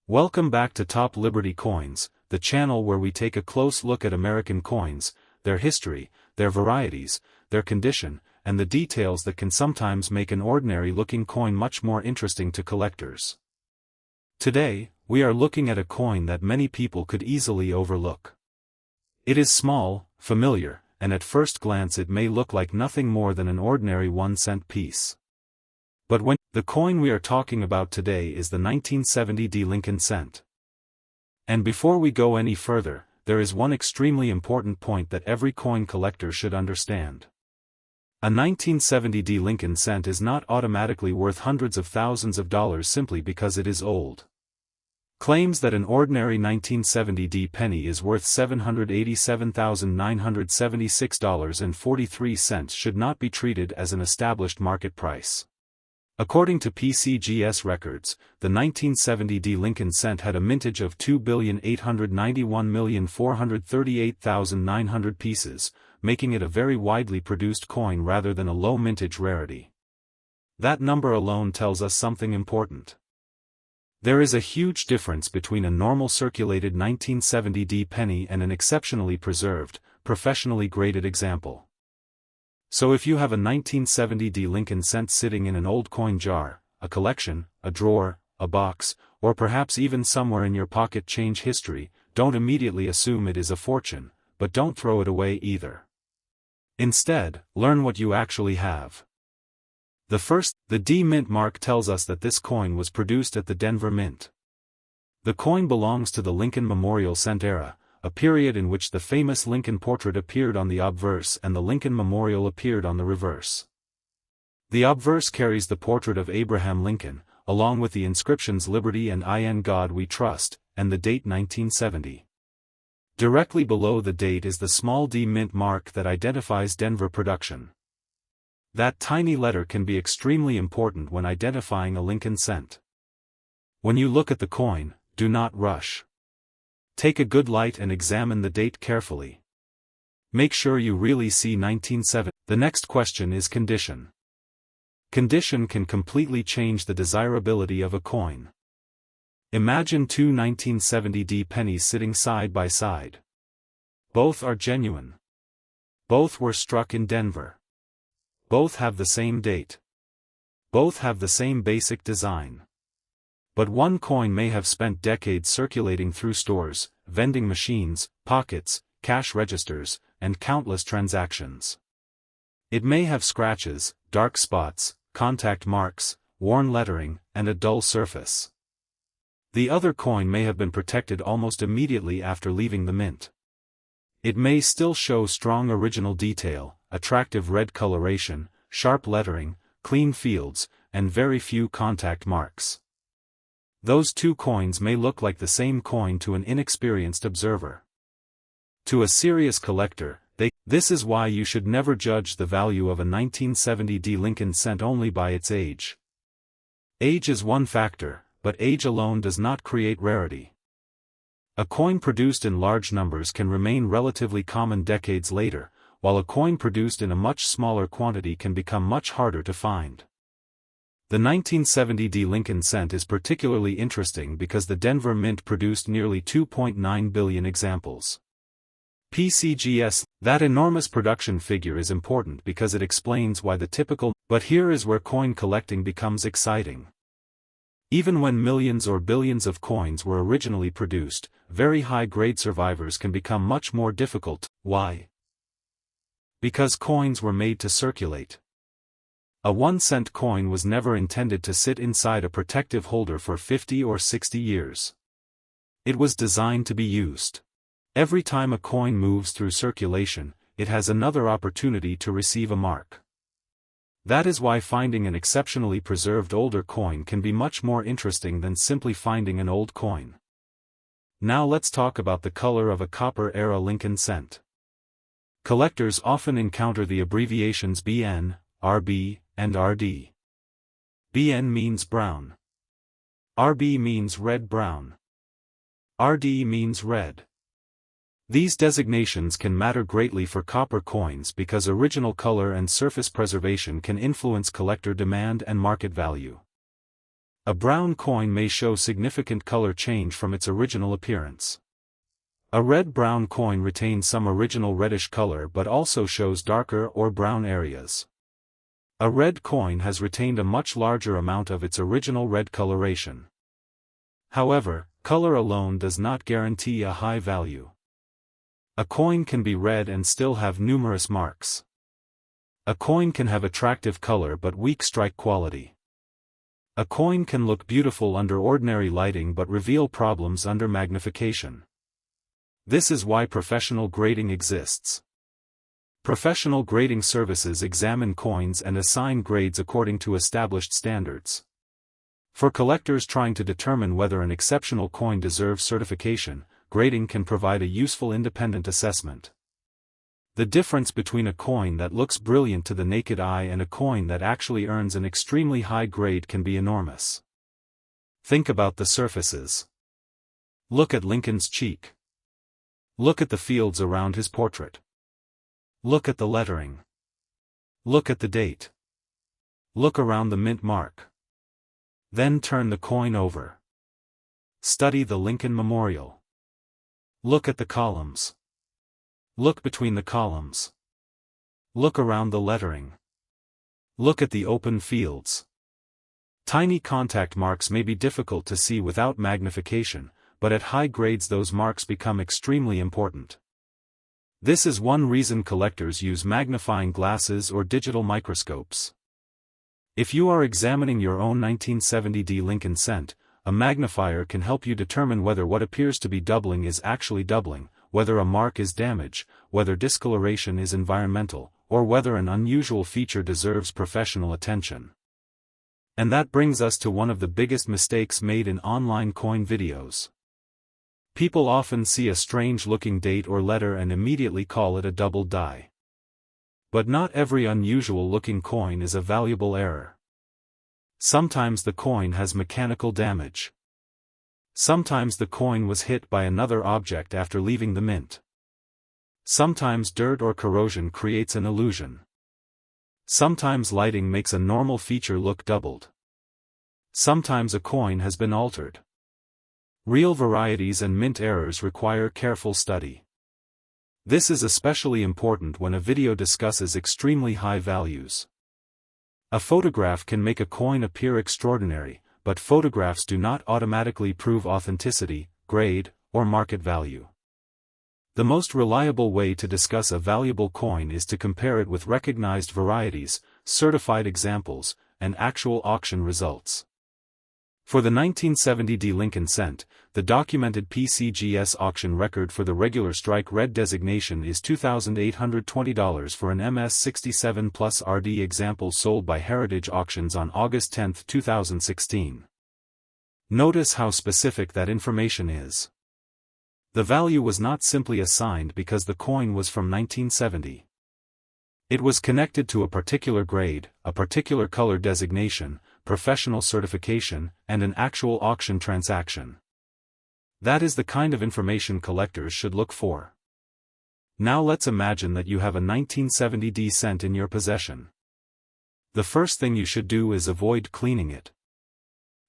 Welcome back to Top Liberty Coins, the channel where we take a close look at American coins, their history, their varieties, their condition, and the details that can sometimes make an ordinary-looking coin much more interesting to collectors. Today, we are looking at a coin that many people could easily overlook. It is small, familiar, and at first glance it may look like nothing more than an ordinary 1-cent piece. But the coin we are talking about today is the 1970 Lincoln cent. And before we go any further, there is one extremely important point that every coin collector should understand. A 1970 Lincoln cent is not automatically worth hundreds of thousands of dollars simply because it is old. Claims that an ordinary 1970 penny is worth $787,976.43 should not be treated as an established market price. According to PCGS records, the 1970 Lincoln cent had a mintage of 2,891,438,900 pieces, making it a very widely produced coin rather than a low mintage rarity. That number alone tells us something important. There is a huge difference between a normal circulated 1970 penny and an exceptionally preserved, professionally graded example. So if you have a 1970 Lincoln cent sitting in an old coin jar, a collection, a drawer, a box, or perhaps even somewhere in your pocket change history, don't immediately assume it is a fortune, but don't throw it away either. Instead, learn what you actually have. The D Mint mark tells us that this coin was produced at the Denver Mint. The coin belongs to the Lincoln Memorial Cent era, a period in which the famous Lincoln portrait appeared on the obverse and the Lincoln Memorial appeared on the reverse. The obverse carries the portrait of Abraham Lincoln, along with the inscriptions Liberty and In God We Trust, and the date 1970. Directly below the date is the small D Mint mark that identifies Denver production. That tiny letter can be extremely important when identifying a Lincoln cent. When you look at the coin, do not rush. Take a good light and examine the date carefully. Make sure you really see 1970. The next question is condition. Condition can completely change the desirability of a coin. Imagine two 1970 pennies sitting side by side. Both are genuine. Both were struck in Denver. Both have the same date. Both have the same basic design. But one coin may have spent decades circulating through stores, vending machines, pockets, cash registers, and countless transactions. It may have scratches, dark spots, contact marks, worn lettering, and a dull surface. The other coin may have been protected almost immediately after leaving the mint. It may still show strong original detail, attractive red coloration, sharp lettering, clean fields, and very few contact marks. Those two coins may look like the same coin to an inexperienced observer. To a serious collector, this is why you should never judge the value of a 1970 Lincoln cent only by its age. Age is one factor, but age alone does not create rarity. A coin produced in large numbers can remain relatively common decades later, while a coin produced in a much smaller quantity can become much harder to find. The 1970 Lincoln cent is particularly interesting because the Denver Mint produced nearly 2.9 billion examples. PCGS, that enormous production figure is important because it explains why but here is where coin collecting becomes exciting. Even when millions or billions of coins were originally produced, very high-grade survivors can become much more difficult. Why? Because coins were made to circulate. A 1-cent coin was never intended to sit inside a protective holder for 50 or 60 years. It was designed to be used. Every time a coin moves through circulation, it has another opportunity to receive a mark. That is why finding an exceptionally preserved older coin can be much more interesting than simply finding an old coin. Now let's talk about the color of a copper-era Lincoln cent. Collectors often encounter the abbreviations BN, RB, and RD. BN means brown. RB means red-brown. RD means red. These designations can matter greatly for copper coins because original color and surface preservation can influence collector demand and market value. A brown coin may show significant color change from its original appearance. A red-brown coin retains some original reddish color but also shows darker or brown areas. A red coin has retained a much larger amount of its original red coloration. However, color alone does not guarantee a high value. A coin can be red and still have numerous marks. A coin can have attractive color but weak strike quality. A coin can look beautiful under ordinary lighting but reveal problems under magnification. This is why professional grading exists. Professional grading services examine coins and assign grades according to established standards. For collectors trying to determine whether an exceptional coin deserves certification, grading can provide a useful independent assessment. The difference between a coin that looks brilliant to the naked eye and a coin that actually earns an extremely high grade can be enormous. Think about the surfaces. Look at Lincoln's cheek. Look at the fields around his portrait. Look at the lettering. Look at the date. Look around the mint mark. Then turn the coin over. Study the Lincoln Memorial. Look at the columns. Look between the columns. Look around the lettering. Look at the open fields. Tiny contact marks may be difficult to see without magnification, but at high grades those marks become extremely important. This is one reason collectors use magnifying glasses or digital microscopes. If you are examining your own 1970D Lincoln cent, a magnifier can help you determine whether what appears to be doubling is actually doubling, whether a mark is damage, whether discoloration is environmental, or whether an unusual feature deserves professional attention. And that brings us to one of the biggest mistakes made in online coin videos. People often see a strange-looking date or letter and immediately call it a doubled die. But not every unusual-looking coin is a valuable error. Sometimes the coin has mechanical damage. Sometimes the coin was hit by another object after leaving the mint. Sometimes dirt or corrosion creates an illusion. Sometimes lighting makes a normal feature look doubled. Sometimes a coin has been altered. Real varieties and mint errors require careful study. This is especially important when a video discusses extremely high values. A photograph can make a coin appear extraordinary, but photographs do not automatically prove authenticity, grade, or market value. The most reliable way to discuss a valuable coin is to compare it with recognized varieties, certified examples, and actual auction results. For the 1970D Lincoln cent, the documented PCGS auction record for the regular strike red designation is $2,820 for an MS67 Plus RD example sold by Heritage Auctions on August 10, 2016. Notice how specific that information is. The value was not simply assigned because the coin was from 1970. It was connected to a particular grade, a particular color designation, professional certification, and an actual auction transaction. That is the kind of information collectors should look for. Now let's imagine that you have a 1970D cent in your possession. The first thing you should do is avoid cleaning it.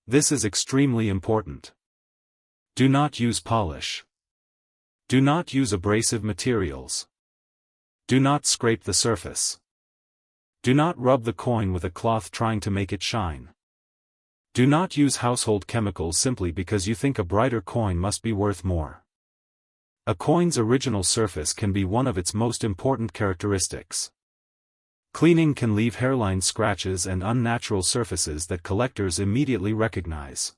This is extremely important. Do not use polish. Do not use abrasive materials. Do not scrape the surface. Do not rub the coin with a cloth trying to make it shine. Do not use household chemicals simply because you think a brighter coin must be worth more. A coin's original surface can be one of its most important characteristics. Cleaning can leave hairline scratches and unnatural surfaces that collectors immediately recognize.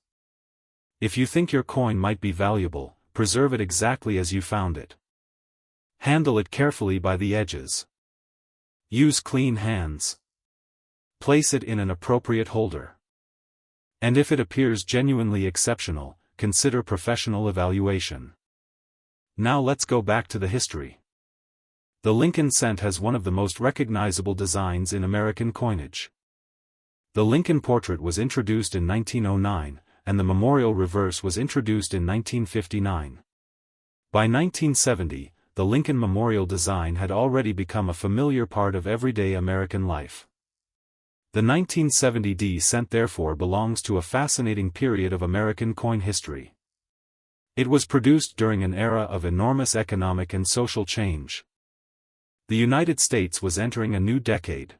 If you think your coin might be valuable, preserve it exactly as you found it. Handle it carefully by the edges. Use clean hands. Place it in an appropriate holder. And if it appears genuinely exceptional, consider professional evaluation. Now let's go back to the history. The Lincoln cent has one of the most recognizable designs in American coinage. The Lincoln portrait was introduced in 1909, and the memorial reverse was introduced in 1959. By 1970, the Lincoln memorial design had already become a familiar part of everyday American life. The 1970 cent therefore belongs to a fascinating period of American coin history. It was produced during an era of enormous economic and social change. The United States was entering a new decade.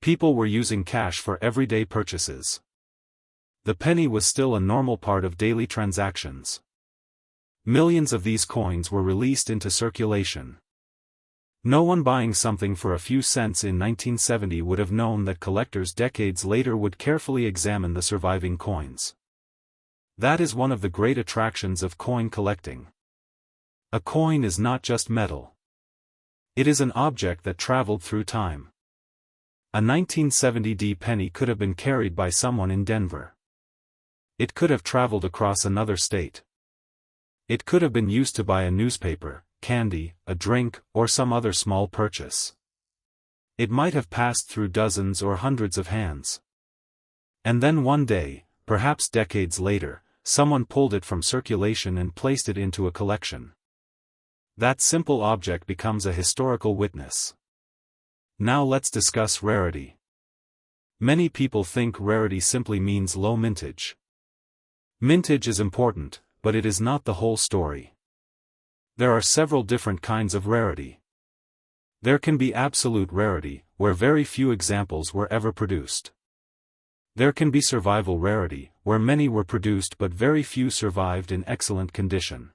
People were using cash for everyday purchases. The penny was still a normal part of daily transactions. Millions of these coins were released into circulation. No one buying something for a few cents in 1970 would have known that collectors decades later would carefully examine the surviving coins. That is one of the great attractions of coin collecting. A coin is not just metal. It is an object that traveled through time. A 1970 penny could have been carried by someone in Denver. It could have traveled across another state. It could have been used to buy a newspaper, candy, a drink, or some other small purchase. It might have passed through dozens or hundreds of hands. And then one day, perhaps decades later, someone pulled it from circulation and placed it into a collection. That simple object becomes a historical witness. Now let's discuss rarity. Many people think rarity simply means low mintage. Mintage is important, but it is not the whole story. There are several different kinds of rarity. There can be absolute rarity, where very few examples were ever produced. There can be survival rarity, where many were produced but very few survived in excellent condition.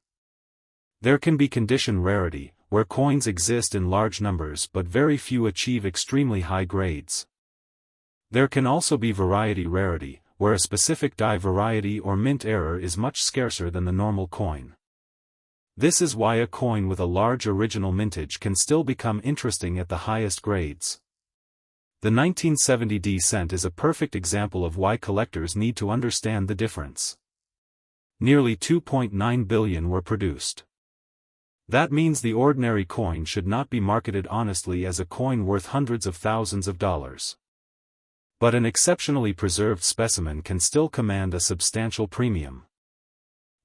There can be condition rarity, where coins exist in large numbers but very few achieve extremely high grades. There can also be variety rarity, where a specific die variety or mint error is much scarcer than the normal coin. This is why a coin with a large original mintage can still become interesting at the highest grades. The 1970 cent is a perfect example of why collectors need to understand the difference. Nearly 2.9 billion were produced. That means the ordinary coin should not be marketed honestly as a coin worth hundreds of thousands of dollars. But an exceptionally preserved specimen can still command a substantial premium.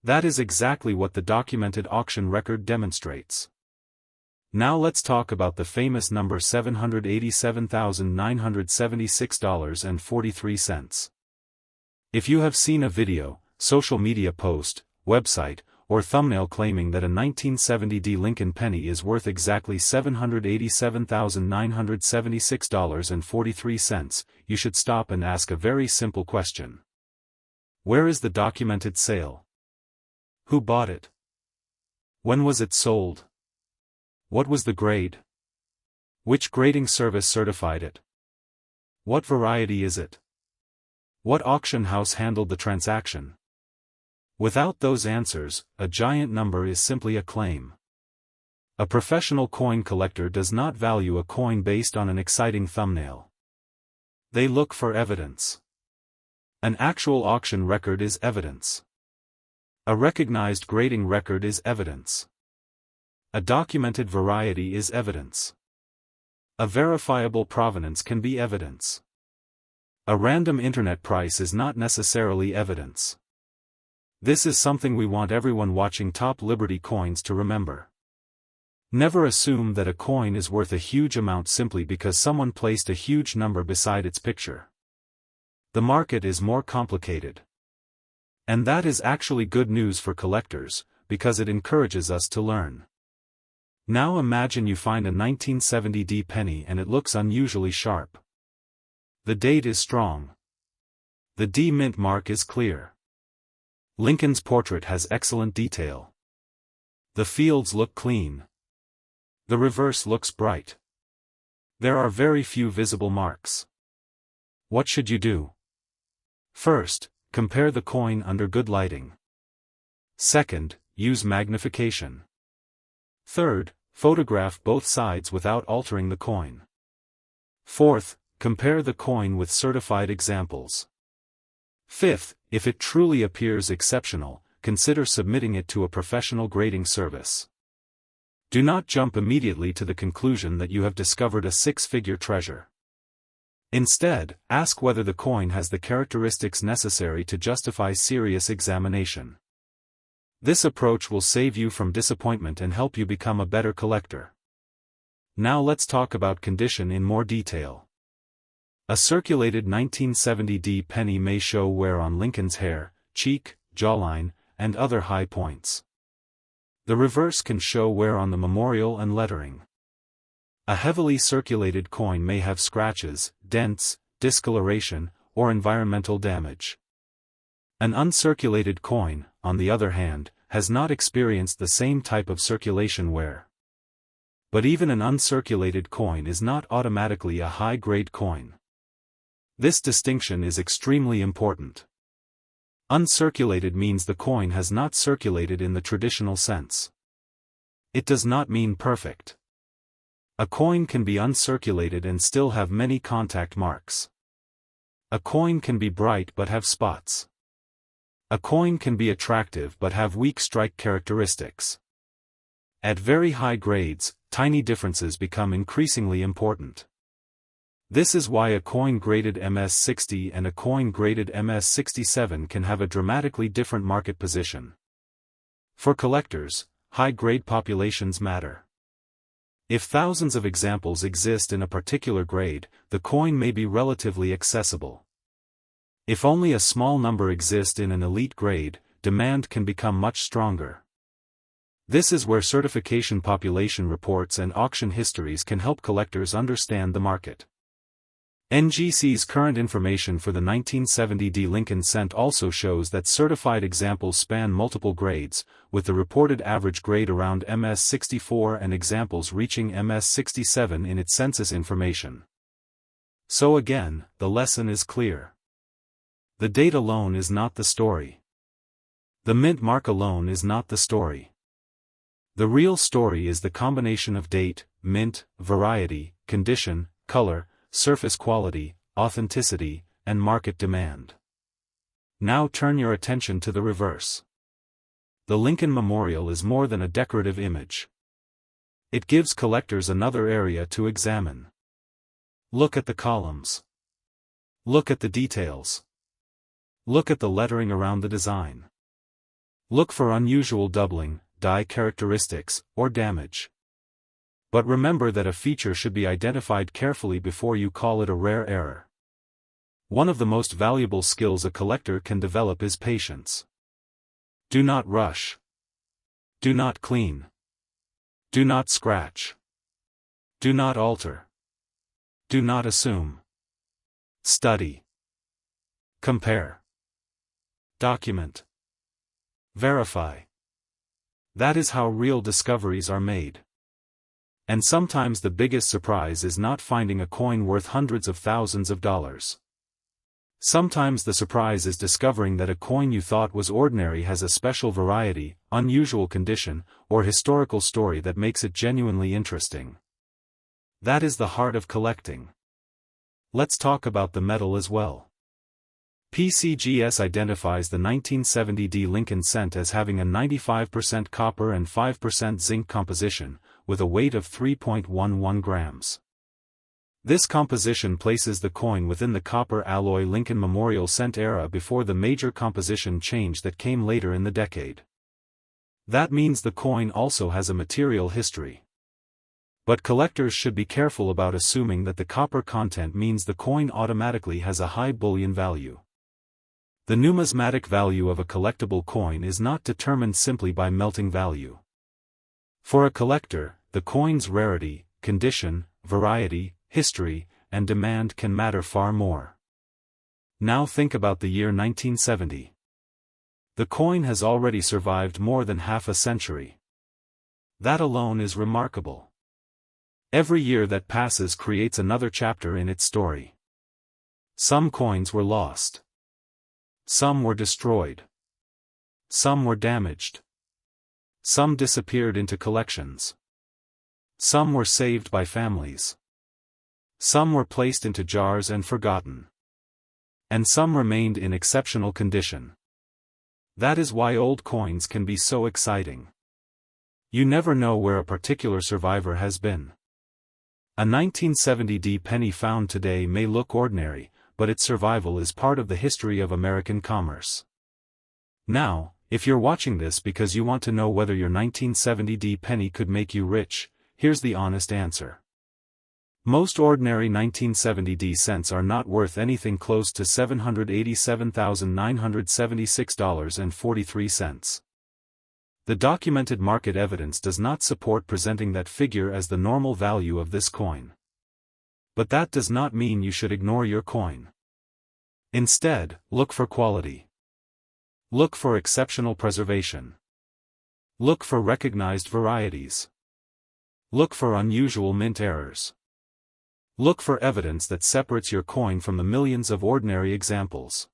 That is exactly what the documented auction record demonstrates. Now let's talk about the famous number $787,976.43. If you have seen a video, social media post, website, or thumbnail claiming that a 1970 Lincoln penny is worth exactly $787,976.43, you should stop and ask a very simple question. Where is the documented sale? Who bought it? When was it sold? What was the grade? Which grading service certified it? What variety is it? What auction house handled the transaction? Without those answers, a giant number is simply a claim. A professional coin collector does not value a coin based on an exciting thumbnail. They look for evidence. An actual auction record is evidence. A recognized grading record is evidence. A documented variety is evidence. A verifiable provenance can be evidence. A random internet price is not necessarily evidence. This is something we want everyone watching Top Liberty Coins to remember. Never assume that a coin is worth a huge amount simply because someone placed a huge number beside its picture. The market is more complicated. And that is actually good news for collectors, because it encourages us to learn. Now imagine you find a 1970 penny and it looks unusually sharp. The date is strong. The D mint mark is clear. Lincoln's portrait has excellent detail. The fields look clean. The reverse looks bright. There are very few visible marks. What should you do? First, compare the coin under good lighting. Second, use magnification. Third, photograph both sides without altering the coin. Fourth, compare the coin with certified examples. Fifth, if it truly appears exceptional, consider submitting it to a professional grading service. Do not jump immediately to the conclusion that you have discovered a six-figure treasure. Instead, ask whether the coin has the characteristics necessary to justify serious examination. This approach will save you from disappointment and help you become a better collector. Now let's talk about condition in more detail. A circulated 1970D penny may show wear on Lincoln's hair, cheek, jawline, and other high points. The reverse can show wear on the memorial and lettering. A heavily circulated coin may have scratches, dents, discoloration, or environmental damage. An uncirculated coin, on the other hand, has not experienced the same type of circulation wear. But even an uncirculated coin is not automatically a high-grade coin. This distinction is extremely important. Uncirculated means the coin has not circulated in the traditional sense. It does not mean perfect. A coin can be uncirculated and still have many contact marks. A coin can be bright but have spots. A coin can be attractive but have weak strike characteristics. At very high grades, tiny differences become increasingly important. This is why a coin graded MS-60 and a coin graded MS-67 can have a dramatically different market position. For collectors, high-grade populations matter. If thousands of examples exist in a particular grade, the coin may be relatively accessible. If only a small number exist in an elite grade, demand can become much stronger. This is where certification population reports and auction histories can help collectors understand the market. NGC's current information for the 1970D Lincoln cent also shows that certified examples span multiple grades, with the reported average grade around MS-64 and examples reaching MS-67 in its census information. So again, the lesson is clear. The date alone is not the story. The mint mark alone is not the story. The real story is the combination of date, mint, variety, condition, color, surface quality, authenticity, and market demand. Now turn your attention to the reverse. The Lincoln Memorial is more than a decorative image. It gives collectors another area to examine. Look at the columns. Look at the details. Look at the lettering around the design. Look for unusual doubling, die characteristics, or damage. But remember that a feature should be identified carefully before you call it a rare error. One of the most valuable skills a collector can develop is patience. Do not rush. Do not clean. Do not scratch. Do not alter. Do not assume. Study. Compare. Document. Verify. That is how real discoveries are made. And sometimes the biggest surprise is not finding a coin worth hundreds of thousands of dollars. Sometimes the surprise is discovering that a coin you thought was ordinary has a special variety, unusual condition, or historical story that makes it genuinely interesting. That is the heart of collecting. Let's talk about the metal as well. PCGS identifies the 1970D Lincoln cent as having a 95% copper and 5% zinc composition, with a weight of 3.11 grams. This composition places the coin within the copper alloy Lincoln Memorial cent era before the major composition change that came later in the decade. That means the coin also has a material history. But collectors should be careful about assuming that the copper content means the coin automatically has a high bullion value. The numismatic value of a collectible coin is not determined simply by melting value. For a collector, the coin's rarity, condition, variety, history, and demand can matter far more. Now think about the year 1970. The coin has already survived more than half a century. That alone is remarkable. Every year that passes creates another chapter in its story. Some coins were lost. Some were destroyed. Some were damaged. Some disappeared into collections. Some were saved by families. Some were placed into jars and forgotten. And some remained in exceptional condition. That is why old coins can be so exciting. You never know where a particular survivor has been. A 1970D penny found today may look ordinary, but its survival is part of the history of American commerce. Now, if you're watching this because you want to know whether your 1970D penny could make you rich, here's the honest answer. Most ordinary 1970D cents are not worth anything close to $787,976.43. The documented market evidence does not support presenting that figure as the normal value of this coin. But that does not mean you should ignore your coin. Instead, look for quality. Look for exceptional preservation. Look for recognized varieties. Look for unusual mint errors. Look for evidence that separates your coin from the millions of ordinary examples.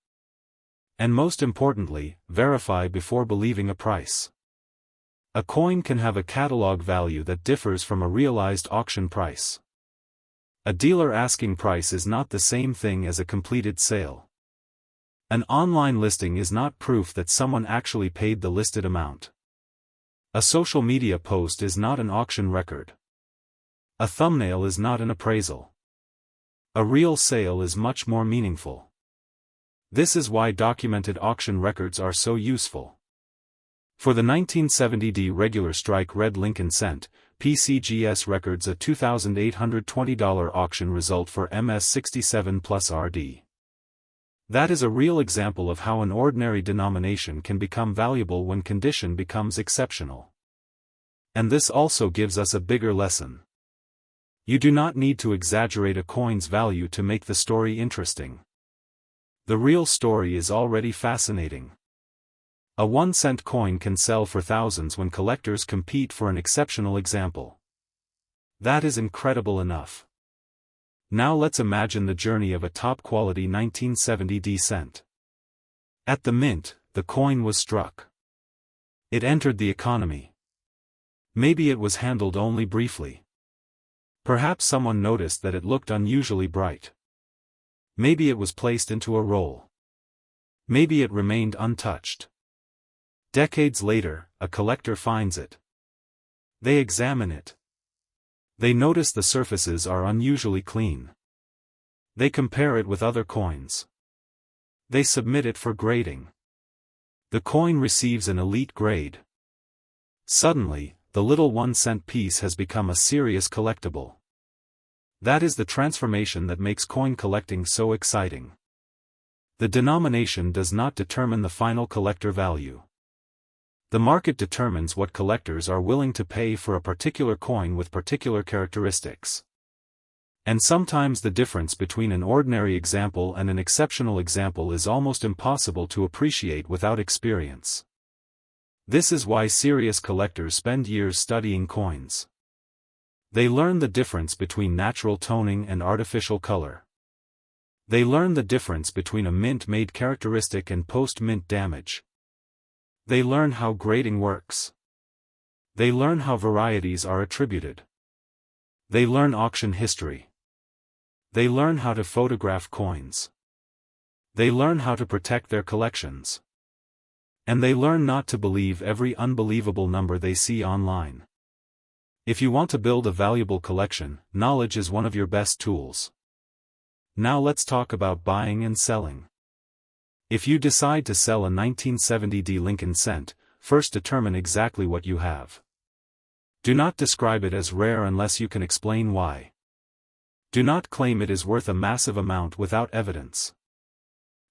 And most importantly, verify before believing a price. A coin can have a catalog value that differs from a realized auction price. A dealer asking price is not the same thing as a completed sale. An online listing is not proof that someone actually paid the listed amount. A social media post is not an auction record. A thumbnail is not an appraisal. A real sale is much more meaningful. This is why documented auction records are so useful. For the 1970D regular strike red Lincoln cent, PCGS records a $2,820 auction result for MS67 plus RD. That is a real example of how an ordinary denomination can become valuable when condition becomes exceptional. And this also gives us a bigger lesson. You do not need to exaggerate a coin's value to make the story interesting. The real story is already fascinating. A 1-cent coin can sell for thousands when collectors compete for an exceptional example. That is incredible enough. Now let's imagine the journey of a top-quality 1970D cent. At the mint, the coin was struck. It entered the economy. Maybe it was handled only briefly. Perhaps someone noticed that it looked unusually bright. Maybe it was placed into a roll. Maybe it remained untouched. Decades later, a collector finds it. They examine it. They notice the surfaces are unusually clean. They compare it with other coins. They submit it for grading. The coin receives an elite grade. Suddenly, the little 1-cent piece has become a serious collectible. That is the transformation that makes coin collecting so exciting. The denomination does not determine the final collector value. The market determines what collectors are willing to pay for a particular coin with particular characteristics. And sometimes the difference between an ordinary example and an exceptional example is almost impossible to appreciate without experience. This is why serious collectors spend years studying coins. They learn the difference between natural toning and artificial color. They learn the difference between a mint-made characteristic and post-mint damage. They learn how grading works. They learn how varieties are attributed. They learn auction history. They learn how to photograph coins. They learn how to protect their collections. And they learn not to believe every unbelievable number they see online. If you want to build a valuable collection, knowledge is one of your best tools. Now let's talk about buying and selling. If you decide to sell a 1970D Lincoln cent, first determine exactly what you have. Do not describe it as rare unless you can explain why. Do not claim it is worth a massive amount without evidence.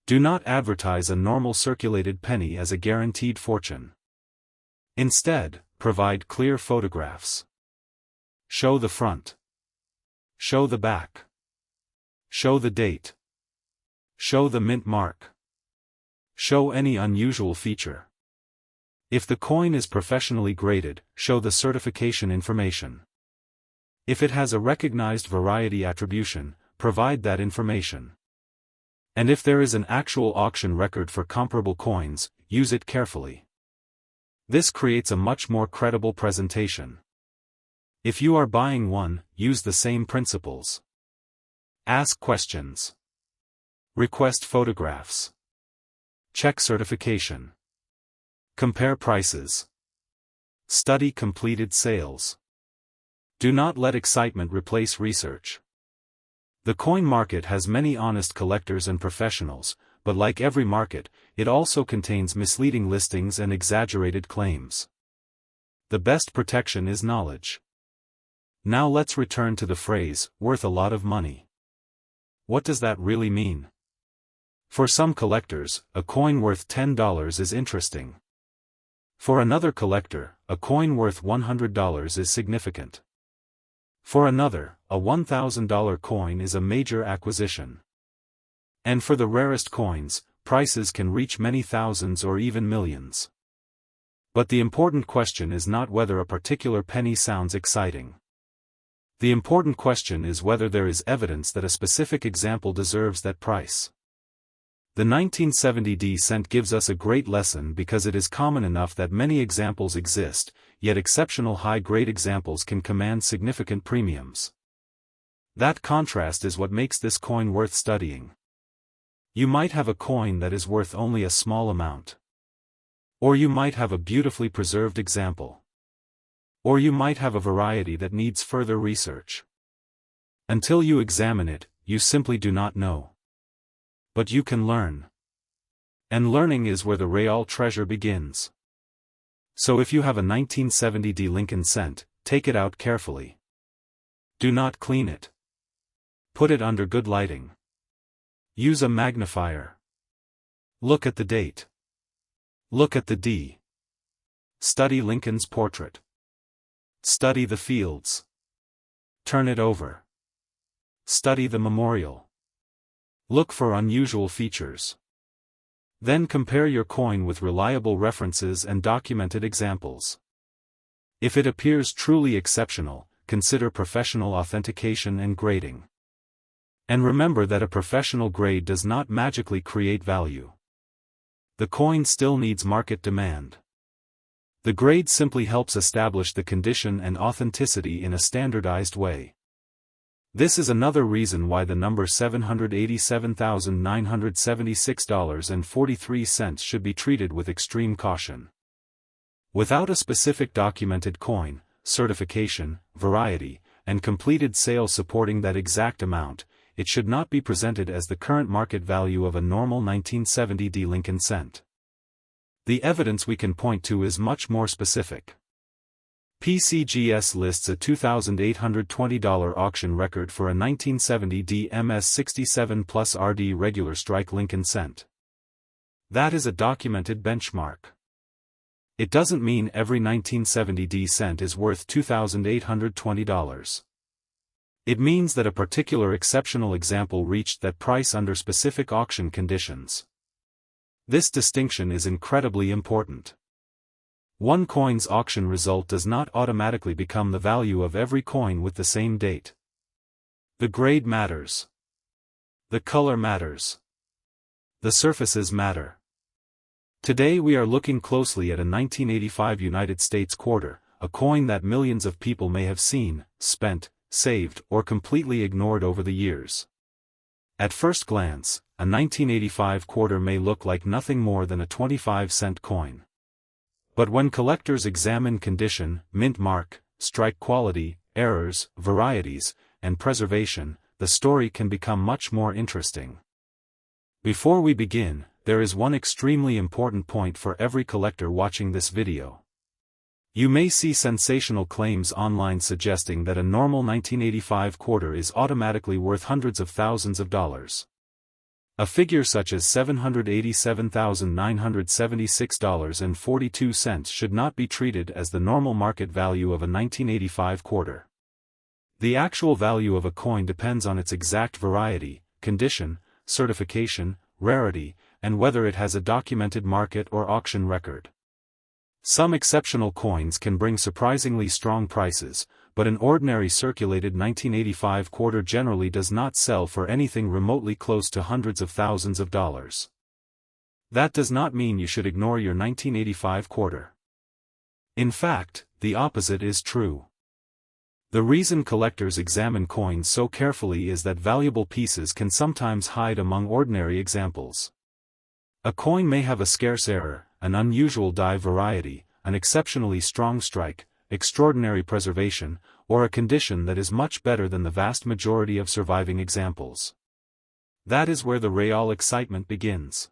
Do not advertise a normal circulated penny as a guaranteed fortune. Instead, provide clear photographs. Show the front. Show the back. Show the date. Show the mint mark. Show any unusual feature. If the coin is professionally graded, show the certification information. If it has a recognized variety attribution, provide that information. And if there is an actual auction record for comparable coins, use it carefully. This creates a much more credible presentation. If you are buying one, use the same principles. Ask questions. Request photographs. Check certification. Compare prices. Study completed sales. Do not let excitement replace research. The coin market has many honest collectors and professionals, but like every market, it also contains misleading listings and exaggerated claims. The best protection is knowledge. Now let's return to the phrase, worth a lot of money. What does that really mean? For some collectors, a coin worth $10 is interesting. For another collector, a coin worth $100 is significant. For another, a $1,000 coin is a major acquisition. And for the rarest coins, prices can reach many thousands or even millions. But the important question is not whether a particular penny sounds exciting. The important question is whether there is evidence that a specific example deserves that price. The 1970 cent gives us a great lesson because it is common enough that many examples exist, yet exceptional high-grade examples can command significant premiums. That contrast is what makes this coin worth studying. You might have a coin that is worth only a small amount. Or you might have a beautifully preserved example. Or you might have a variety that needs further research. Until you examine it, you simply do not know. But you can learn. And learning is where the real treasure begins. So if you have a 1970 Lincoln cent, take it out carefully. Do not clean it. Put it under good lighting. Use a magnifier. Look at the date. Look at the D. Study Lincoln's portrait. Study the fields. Turn it over. Study the memorial. Look for unusual features. Then compare your coin with reliable references and documented examples. If it appears truly exceptional, consider professional authentication and grading. And remember that a professional grade does not magically create value. The coin still needs market demand. The grade simply helps establish the condition and authenticity in a standardized way. This is another reason why the number $787,976.43 should be treated with extreme caution. Without a specific documented coin, certification, variety, and completed sale supporting that exact amount, it should not be presented as the current market value of a normal 1970 Lincoln cent. The evidence we can point to is much more specific. PCGS lists a $2,820 auction record for a 1970 MS67 Plus RD regular strike Lincoln cent. That is a documented benchmark. It doesn't mean every 1970 cent is worth $2,820. It means that a particular exceptional example reached that price under specific auction conditions. This distinction is incredibly important. One coin's auction result does not automatically become the value of every coin with the same date. The grade matters. The color matters. The surfaces matter. Today we are looking closely at a 1985 United States quarter, a coin that millions of people may have seen, spent, saved, or completely ignored over the years. At first glance, a 1985 quarter may look like nothing more than a 25-cent coin. But when collectors examine condition, mint mark, strike quality, errors, varieties, and preservation, the story can become much more interesting. Before we begin, there is one extremely important point for every collector watching this video. You may see sensational claims online suggesting that a normal 1985 quarter is automatically worth hundreds of thousands of dollars. A figure such as $787,976.42 should not be treated as the normal market value of a 1985 quarter. The actual value of a coin depends on its exact variety, condition, certification, rarity, and whether it has a documented market or auction record. Some exceptional coins can bring surprisingly strong prices, but an ordinary circulated 1985 quarter generally does not sell for anything remotely close to hundreds of thousands of dollars. That does not mean you should ignore your 1985 quarter. In fact, the opposite is true. The reason collectors examine coins so carefully is that valuable pieces can sometimes hide among ordinary examples. A coin may have a scarce error, an unusual die variety, an exceptionally strong strike, extraordinary preservation, or a condition that is much better than the vast majority of surviving examples. That is where the real excitement begins.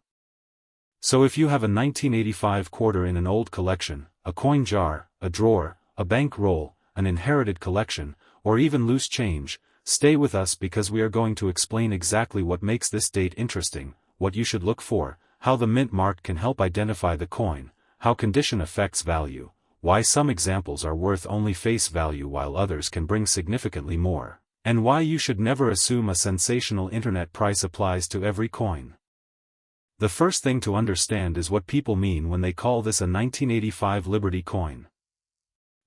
So if you have a 1985 quarter in an old collection, a coin jar, a drawer, a bank roll, an inherited collection, or even loose change, stay with us because we are going to explain exactly what makes this date interesting, what you should look for, how the mint mark can help identify the coin, how condition affects value, why some examples are worth only face value while others can bring significantly more, and why you should never assume a sensational internet price applies to every coin. The first thing to understand is what people mean when they call this a 1985 Liberty coin.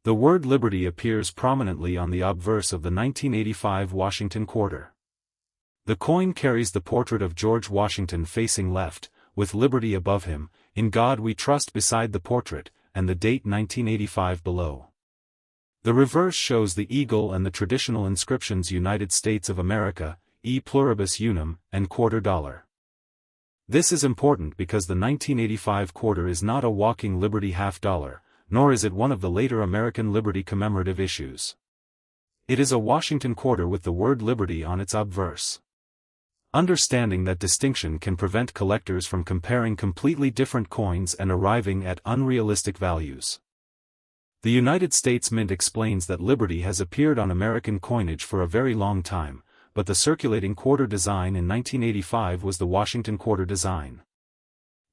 The word Liberty appears prominently on the obverse of the 1985 Washington quarter. The coin carries the portrait of George Washington facing left, with Liberty above him, "In God We Trust" beside the portrait, and the date 1985 below. The reverse shows the eagle and the traditional inscriptions United States of America, E pluribus unum, and quarter dollar. This is important because the 1985 quarter is not a walking Liberty half-dollar, nor is it one of the later American Liberty commemorative issues. It is a Washington quarter with the word Liberty on its obverse. Understanding that distinction can prevent collectors from comparing completely different coins and arriving at unrealistic values. The United States Mint explains that Liberty has appeared on American coinage for a very long time, but the circulating quarter design in 1985 was the Washington quarter design.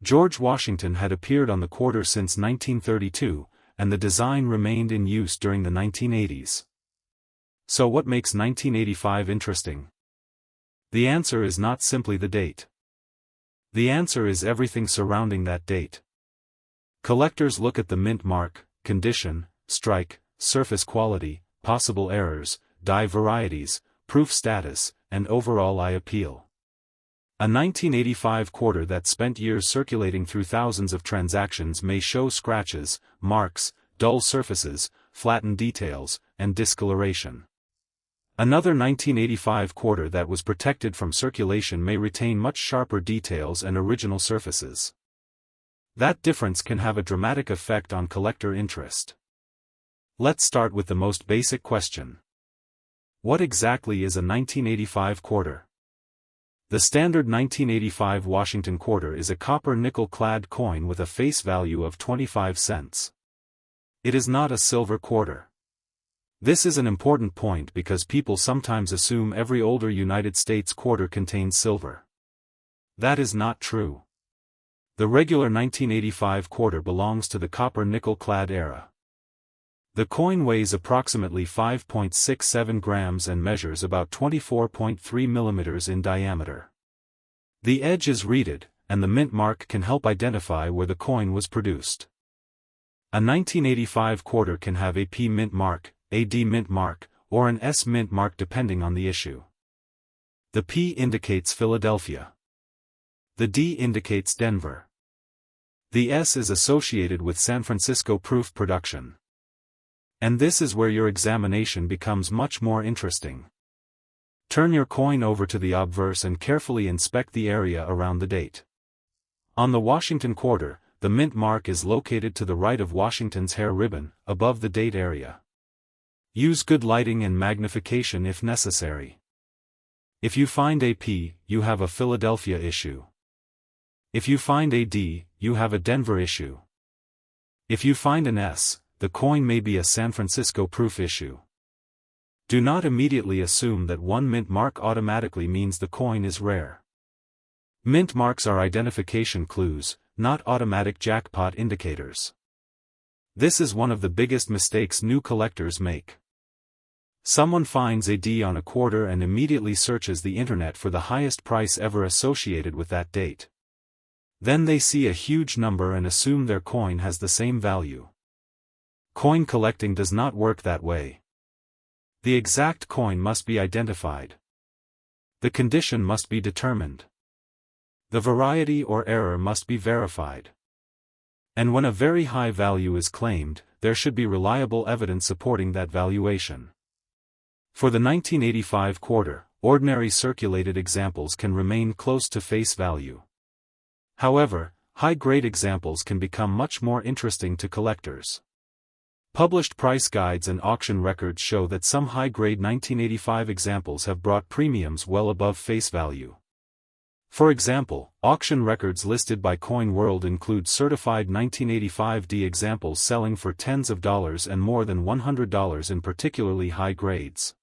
George Washington had appeared on the quarter since 1932, and the design remained in use during the 1980s. So what makes 1985 interesting? The answer is not simply the date. The answer is everything surrounding that date. Collectors look at the mint mark, condition, strike, surface quality, possible errors, die varieties, proof status, and overall eye appeal. A 1985 quarter that spent years circulating through thousands of transactions may show scratches, marks, dull surfaces, flattened details, and discoloration. Another 1985 quarter that was protected from circulation may retain much sharper details and original surfaces. That difference can have a dramatic effect on collector interest. Let's start with the most basic question. What exactly is a 1985 quarter? The standard 1985 Washington quarter is a copper nickel-clad coin with a face value of 25 cents. It is not a silver quarter. This is an important point because people sometimes assume every older United States quarter contains silver. That is not true. The regular 1985 quarter belongs to the copper nickel-clad era. The coin weighs approximately 5.67 grams and measures about 24.3 millimeters in diameter. The edge is reeded, and the mint mark can help identify where the coin was produced. A 1985 quarter can have a P mint mark, a D mint mark, or an S mint mark depending on the issue. The P indicates Philadelphia. The D indicates Denver. The S is associated with San Francisco proof production. And this is where your examination becomes much more interesting. Turn your coin over to the obverse and carefully inspect the area around the date. On the Washington quarter, the mint mark is located to the right of Washington's hair ribbon, above the date area. Use good lighting and magnification if necessary. If you find a P, you have a Philadelphia issue. If you find a D, you have a Denver issue. If you find an S, the coin may be a San Francisco proof issue. Do not immediately assume that one mint mark automatically means the coin is rare. Mint marks are identification clues, not automatic jackpot indicators. This is one of the biggest mistakes new collectors make. Someone finds a D on a quarter and immediately searches the internet for the highest price ever associated with that date. Then they see a huge number and assume their coin has the same value. Coin collecting does not work that way. The exact coin must be identified. The condition must be determined. The variety or error must be verified. And when a very high value is claimed, there should be reliable evidence supporting that valuation. For the 1985 quarter, ordinary circulated examples can remain close to face value. However, high-grade examples can become much more interesting to collectors. Published price guides and auction records show that some high-grade 1985 examples have brought premiums well above face value. For example, auction records listed by Coin World include certified 1985D examples selling for tens of dollars and more than $100 in particularly high grades.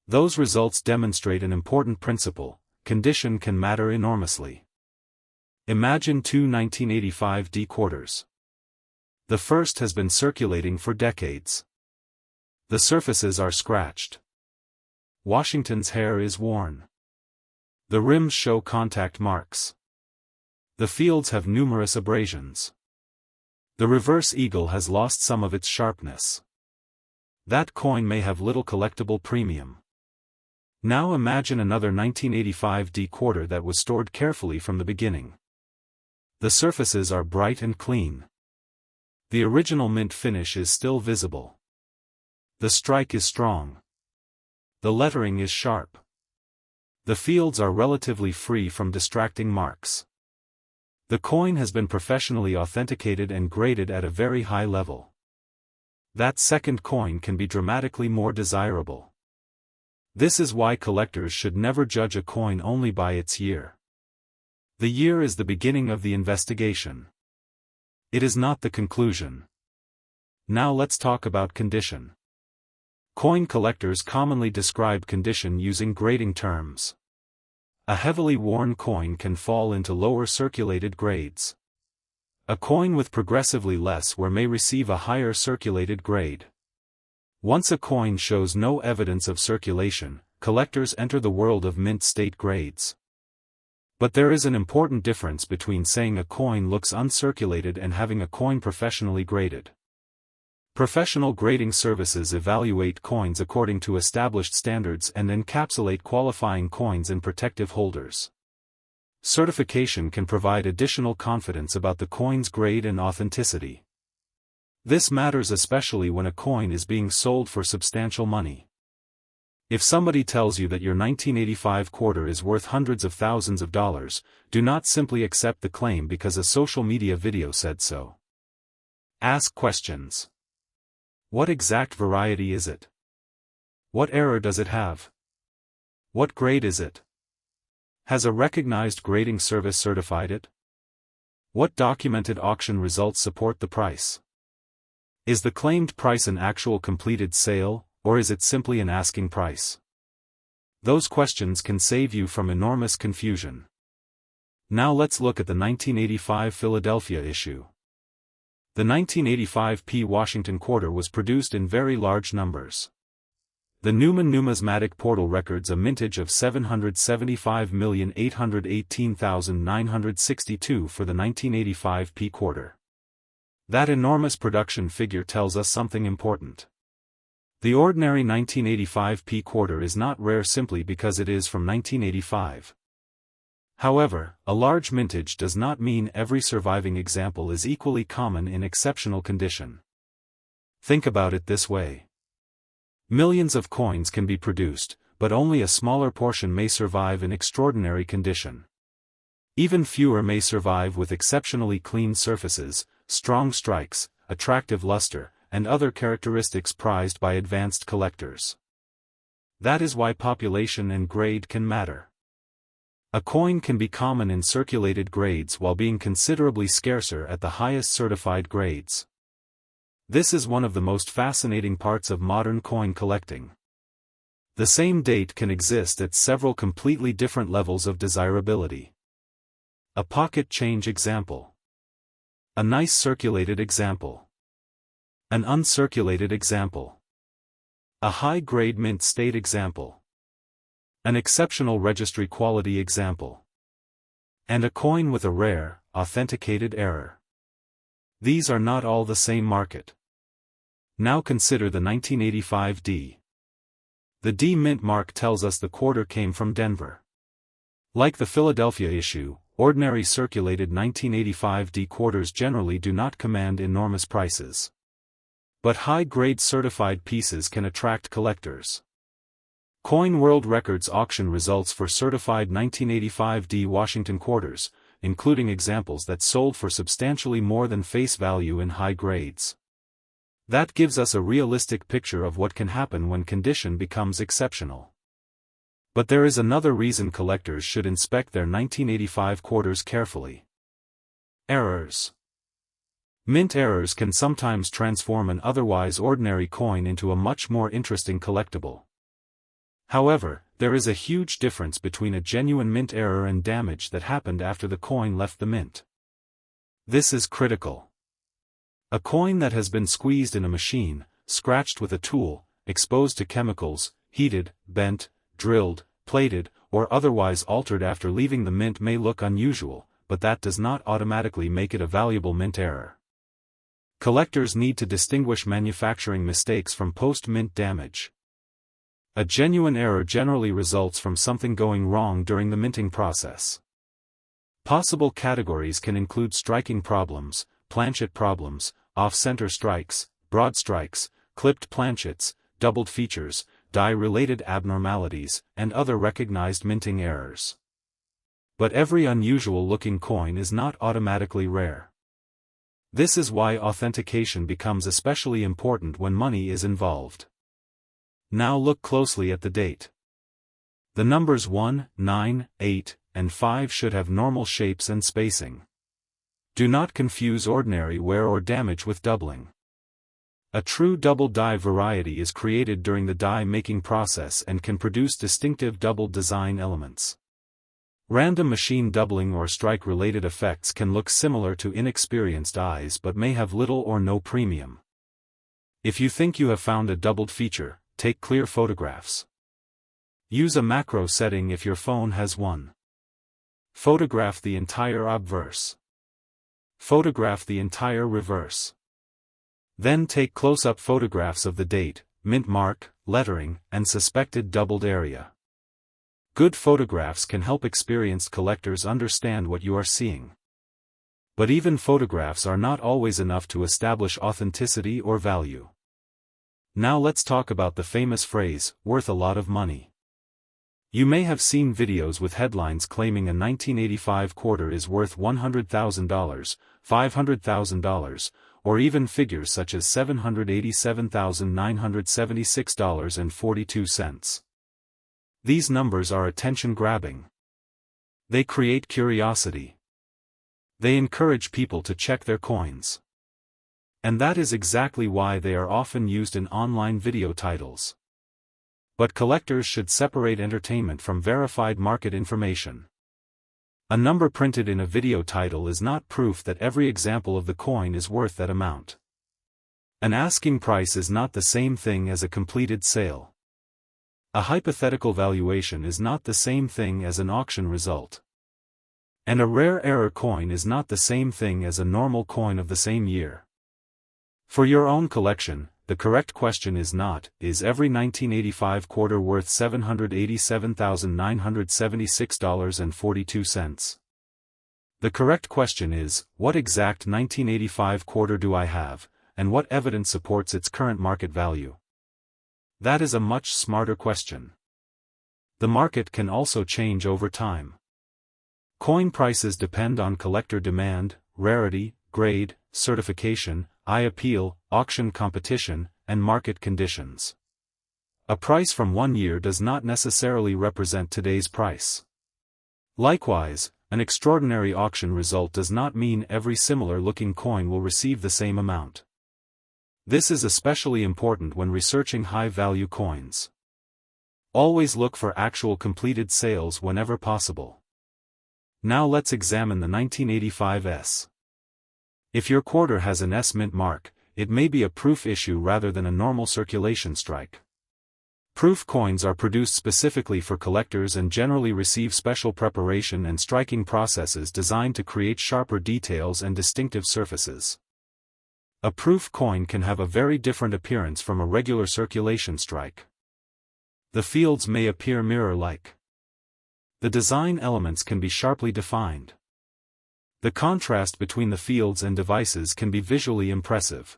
Those results demonstrate an important principle: condition can matter enormously. Imagine two 1985D quarters. The first has been circulating for decades. The surfaces are scratched. Washington's hair is worn. The rims show contact marks. The fields have numerous abrasions. The reverse eagle has lost some of its sharpness. That coin may have little collectible premium. Now imagine another 1985D quarter that was stored carefully from the beginning. The surfaces are bright and clean. The original mint finish is still visible. The strike is strong. The lettering is sharp. The fields are relatively free from distracting marks. The coin has been professionally authenticated and graded at a very high level. That second coin can be dramatically more desirable. This is why collectors should never judge a coin only by its year. The year is the beginning of the investigation. It is not the conclusion. Now let's talk about condition. Coin collectors commonly describe condition using grading terms. A heavily worn coin can fall into lower circulated grades. A coin with progressively less wear may receive a higher circulated grade. Once a coin shows no evidence of circulation, collectors enter the world of mint state grades. But there is an important difference between saying a coin looks uncirculated and having a coin professionally graded. Professional grading services evaluate coins according to established standards and encapsulate qualifying coins in protective holders. Certification can provide additional confidence about the coin's grade and authenticity. This matters especially when a coin is being sold for substantial money. If somebody tells you that your 1985 quarter is worth hundreds of thousands of dollars, do not simply accept the claim because a social media video said so. Ask questions. What exact variety is it? What error does it have? What grade is it? Has a recognized grading service certified it? What documented auction results support the price? Is the claimed price an actual completed sale, or is it simply an asking price? Those questions can save you from enormous confusion. Now let's look at the 1985 Philadelphia issue. The 1985 P. Washington quarter was produced in very large numbers. The Newman Numismatic Portal records a mintage of 775,818,962 for the 1985 P quarter. That enormous production figure tells us something important. The ordinary 1985 P quarter is not rare simply because it is from 1985. However, a large mintage does not mean every surviving example is equally common in exceptional condition. Think about it this way. Millions of coins can be produced, but only a smaller portion may survive in extraordinary condition. Even fewer may survive with exceptionally clean surfaces, strong strikes, attractive luster, and other characteristics prized by advanced collectors. That is why population and grade can matter. A coin can be common in circulated grades while being considerably scarcer at the highest certified grades. This is one of the most fascinating parts of modern coin collecting. The same date can exist at several completely different levels of desirability. A pocket change example. A nice circulated example. An uncirculated example. A high-grade mint state example. An exceptional registry quality example. And a coin with a rare, authenticated error. These are not all the same market. Now consider the 1985 D. The D mint mark tells us the quarter came from Denver. Like the Philadelphia issue, ordinary circulated 1985 D quarters generally do not command enormous prices. But high-grade certified pieces can attract collectors. Coin World records auction results for certified 1985 D Washington quarters, including examples that sold for substantially more than face value in high grades. That gives us a realistic picture of what can happen when condition becomes exceptional. But there is another reason collectors should inspect their 1985 quarters carefully. Errors. Mint errors can sometimes transform an otherwise ordinary coin into a much more interesting collectible. However, there is a huge difference between a genuine mint error and damage that happened after the coin left the mint. This is critical. A coin that has been squeezed in a machine, scratched with a tool, exposed to chemicals, heated, bent, drilled, plated, or otherwise altered after leaving the mint may look unusual, but that does not automatically make it a valuable mint error. Collectors need to distinguish manufacturing mistakes from post-mint damage. A genuine error generally results from something going wrong during the minting process. Possible categories can include striking problems, planchet problems, off-center strikes, broad strikes, clipped planchets, doubled features, die-related abnormalities, and other recognized minting errors. But every unusual-looking coin is not automatically rare. This is why authentication becomes especially important when money is involved. Now look closely at the date. The numbers 1, 9, 8, and 5 should have normal shapes and spacing. Do not confuse ordinary wear or damage with doubling. A true double die variety is created during the die making process and can produce distinctive double design elements. Random machine doubling or strike-related effects can look similar to inexperienced eyes but may have little or no premium. If you think you have found a doubled feature, take clear photographs. Use a macro setting if your phone has one. Photograph the entire obverse. Photograph the entire reverse. Then take close-up photographs of the date, mint mark, lettering, and suspected doubled area. Good photographs can help experienced collectors understand what you are seeing. But even photographs are not always enough to establish authenticity or value. Now let's talk about the famous phrase, worth a lot of money. You may have seen videos with headlines claiming a 1985 quarter is worth $100,000, $500,000, or even figures such as $787,976.42. These numbers are attention-grabbing. They create curiosity. They encourage people to check their coins. And that is exactly why they are often used in online video titles. But collectors should separate entertainment from verified market information. A number printed in a video title is not proof that every example of the coin is worth that amount. An asking price is not the same thing as a completed sale. A hypothetical valuation is not the same thing as an auction result. And a rare error coin is not the same thing as a normal coin of the same year. For your own collection, the correct question is not, is every 1985 quarter worth $787,976.42? The correct question is, what exact 1985 quarter do I have, and what evidence supports its current market value? That is a much smarter question. The market can also change over time. Coin prices depend on collector demand, rarity, grade, certification, eye appeal, auction competition, and market conditions. A price from one year does not necessarily represent today's price. Likewise, an extraordinary auction result does not mean every similar-looking coin will receive the same amount. This is especially important when researching high-value coins. Always look for actual completed sales whenever possible. Now let's examine the 1985 S. If your quarter has an S mint mark, it may be a proof issue rather than a normal circulation strike. Proof coins are produced specifically for collectors and generally receive special preparation and striking processes designed to create sharper details and distinctive surfaces. A proof coin can have a very different appearance from a regular circulation strike. The fields may appear mirror-like. The design elements can be sharply defined. The contrast between the fields and devices can be visually impressive.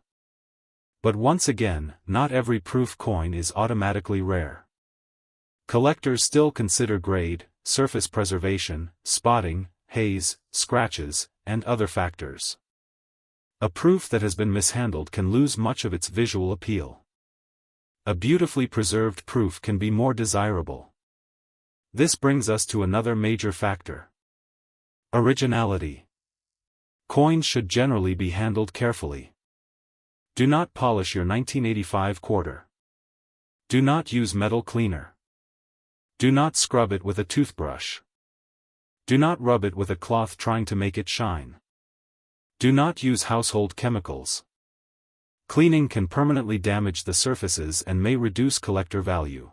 But once again, not every proof coin is automatically rare. Collectors still consider grade, surface preservation, spotting, haze, scratches, and other factors. A proof that has been mishandled can lose much of its visual appeal. A beautifully preserved proof can be more desirable. This brings us to another major factor. Originality. Coins should generally be handled carefully. Do not polish your 1985 quarter. Do not use metal cleaner. Do not scrub it with a toothbrush. Do not rub it with a cloth trying to make it shine. Do not use household chemicals. Cleaning can permanently damage the surfaces and may reduce collector value.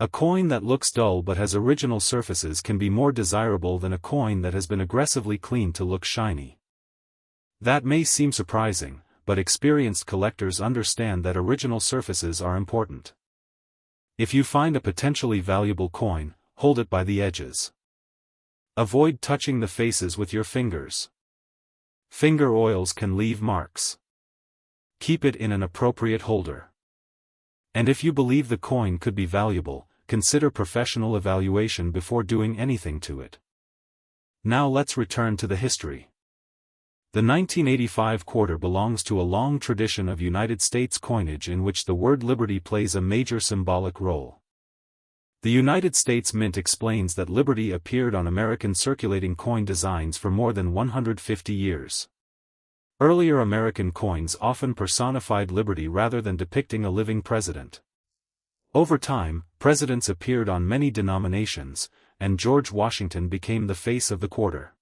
A coin that looks dull but has original surfaces can be more desirable than a coin that has been aggressively cleaned to look shiny. That may seem surprising, but experienced collectors understand that original surfaces are important. If you find a potentially valuable coin, hold it by the edges. Avoid touching the faces with your fingers. Finger oils can leave marks. Keep it in an appropriate holder. And if you believe the coin could be valuable, consider professional evaluation before doing anything to it. Now let's return to the history. The 1985 quarter belongs to a long tradition of United States coinage in which the word liberty plays a major symbolic role. The United States Mint explains that liberty appeared on American circulating coin designs for more than 150 years. Earlier American coins often personified liberty rather than depicting a living president. Over time, presidents appeared on many denominations, and George Washington became the face of the quarter.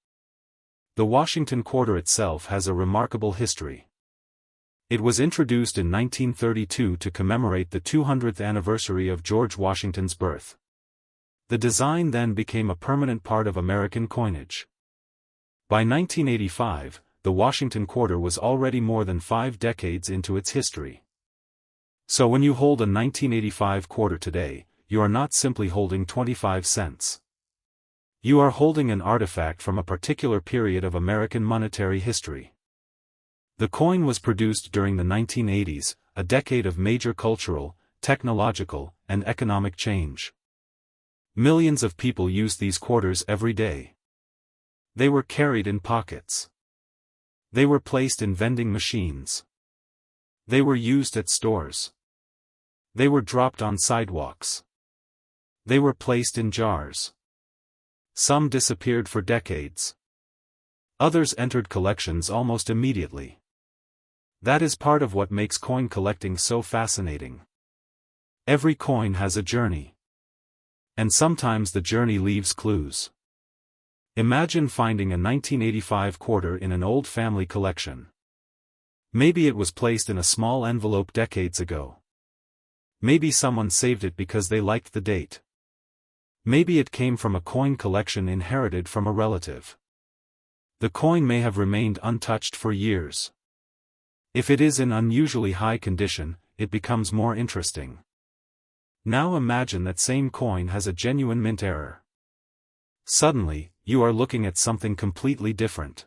The Washington quarter itself has a remarkable history. It was introduced in 1932 to commemorate the 200th anniversary of George Washington's birth. The design then became a permanent part of American coinage. By 1985, the Washington quarter was already more than 5 decades into its history. So when you hold a 1985 quarter today, you are not simply holding 25 cents. You are holding an artifact from a particular period of American monetary history. The coin was produced during the 1980s, a decade of major cultural, technological, and economic change. Millions of people used these quarters every day. They were carried in pockets. They were placed in vending machines. They were used at stores. They were dropped on sidewalks. They were placed in jars. Some disappeared for decades. Others entered collections almost immediately. That is part of what makes coin collecting so fascinating. Every coin has a journey. And sometimes the journey leaves clues. Imagine finding a 1985 quarter in an old family collection. Maybe it was placed in a small envelope decades ago. Maybe someone saved it because they liked the date. Maybe it came from a coin collection inherited from a relative. The coin may have remained untouched for years. If it is in unusually high condition, it becomes more interesting. Now imagine that same coin has a genuine mint error. Suddenly, you are looking at something completely different.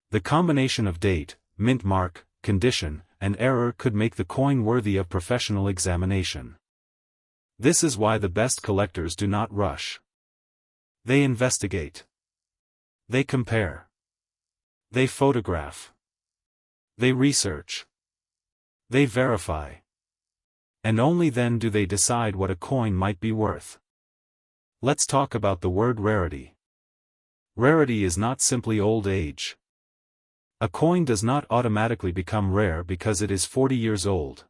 The combination of date, mint mark, condition, and error could make the coin worthy of professional examination. This is why the best collectors do not rush. They investigate. They compare. They photograph. They research. They verify. And only then do they decide what a coin might be worth. Let's talk about the word rarity. Rarity is not simply old age. A coin does not automatically become rare because it is 40 years old.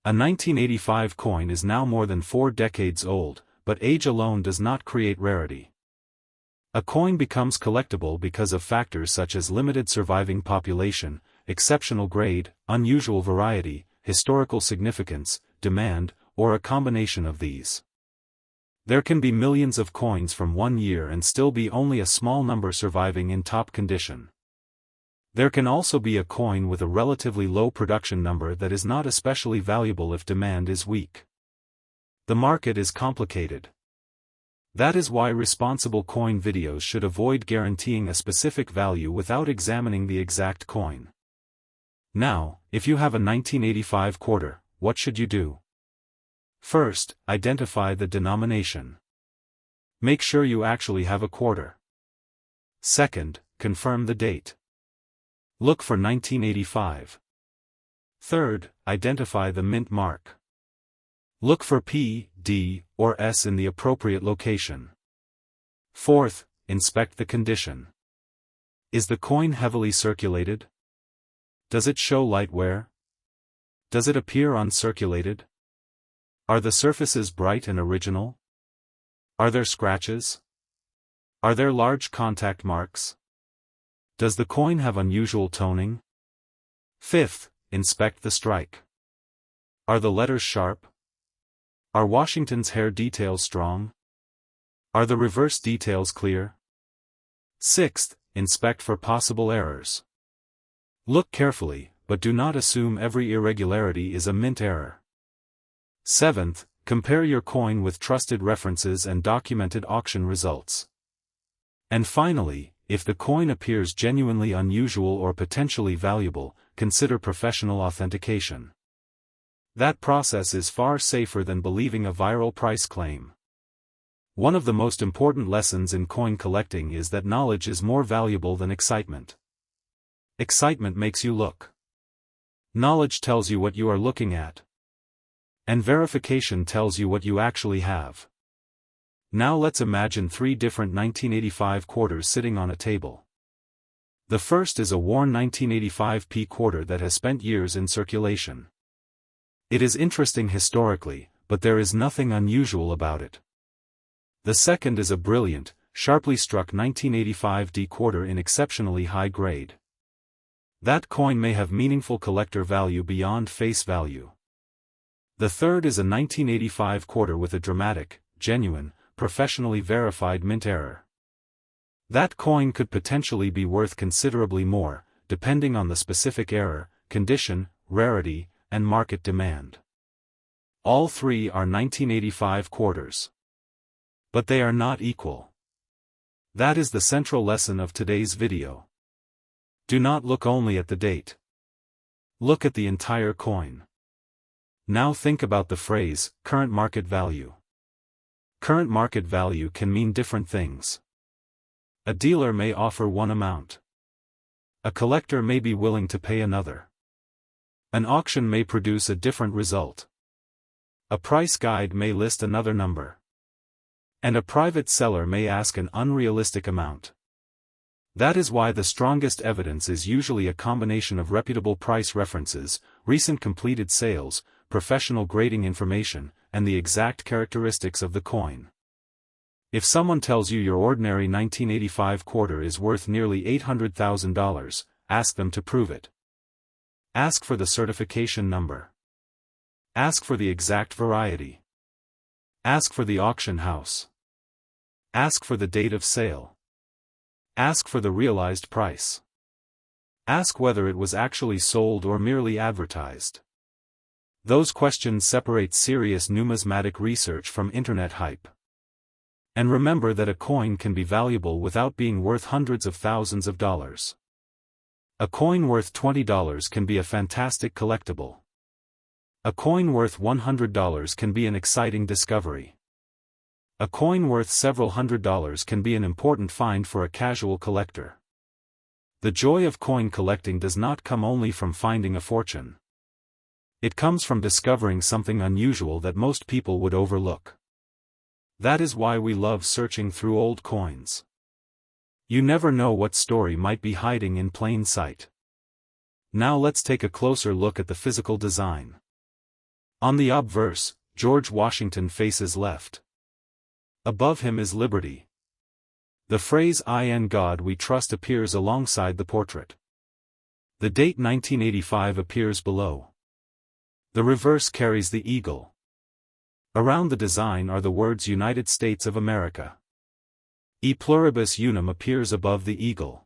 A 1985 coin is now more than 4 decades old, but age alone does not create rarity. A coin becomes collectible because of factors such as limited surviving population, exceptional grade, unusual variety, historical significance, demand, or a combination of these. There can be millions of coins from one year and still be only a small number surviving in top condition. There can also be a coin with a relatively low production number that is not especially valuable if demand is weak. The market is complicated. That is why responsible coin videos should avoid guaranteeing a specific value without examining the exact coin. Now, if you have a 1985 quarter, what should you do? First, identify the denomination. Make sure you actually have a quarter. Second, confirm the date. Look for 1985. Third, identify the mint mark. Look for P, D, or S in the appropriate location. Fourth, inspect the condition. Is the coin heavily circulated? Does it show light wear? Does it appear uncirculated? Are the surfaces bright and original? Are there scratches? Are there large contact marks? Does the coin have unusual toning? Fifth, inspect the strike. Are the letters sharp? Are Washington's hair details strong? Are the reverse details clear? Sixth, inspect for possible errors. Look carefully, but do not assume every irregularity is a mint error. Seventh, compare your coin with trusted references and documented auction results. And finally, if the coin appears genuinely unusual or potentially valuable, consider professional authentication. That process is far safer than believing a viral price claim. One of the most important lessons in coin collecting is that knowledge is more valuable than excitement. Excitement makes you look. Knowledge tells you what you are looking at. And verification tells you what you actually have. Now let's imagine three different 1985 quarters sitting on a table. The first is a worn 1985p quarter that has spent years in circulation. It is interesting historically, but there is nothing unusual about it. The second is a brilliant, sharply struck 1985D quarter in exceptionally high grade. That coin may have meaningful collector value beyond face value. The third is a 1985 quarter with a dramatic, genuine, professionally verified mint error. That coin could potentially be worth considerably more, depending on the specific error, condition, rarity, and market demand. All three are 1985 quarters. But they are not equal. That is the central lesson of today's video. Do not look only at the date. Look at the entire coin. Now think about the phrase, current market value. Current market value can mean different things. A dealer may offer one amount. A collector may be willing to pay another. An auction may produce a different result. A price guide may list another number. And a private seller may ask an unrealistic amount. That is why the strongest evidence is usually a combination of reputable price references, recent completed sales, professional grading information, and the exact characteristics of the coin. If someone tells you your ordinary 1985 quarter is worth nearly $800,000, ask them to prove it. Ask for the certification number. Ask for the exact variety. Ask for the auction house. Ask for the date of sale. Ask for the realized price. Ask whether it was actually sold or merely advertised. Those questions separate serious numismatic research from internet hype. And remember that a coin can be valuable without being worth hundreds of thousands of dollars. A coin worth $20 can be a fantastic collectible. A coin worth $100 can be an exciting discovery. A coin worth several $100s can be an important find for a casual collector. The joy of coin collecting does not come only from finding a fortune. It comes from discovering something unusual that most people would overlook. That is why we love searching through old coins. You never know what story might be hiding in plain sight. Now let's take a closer look at the physical design. On the obverse, George Washington faces left. Above him is Liberty. The phrase "In God We Trust" appears alongside the portrait. The date 1985 appears below. The reverse carries the eagle. Around the design are the words United States of America. E pluribus unum appears above the eagle.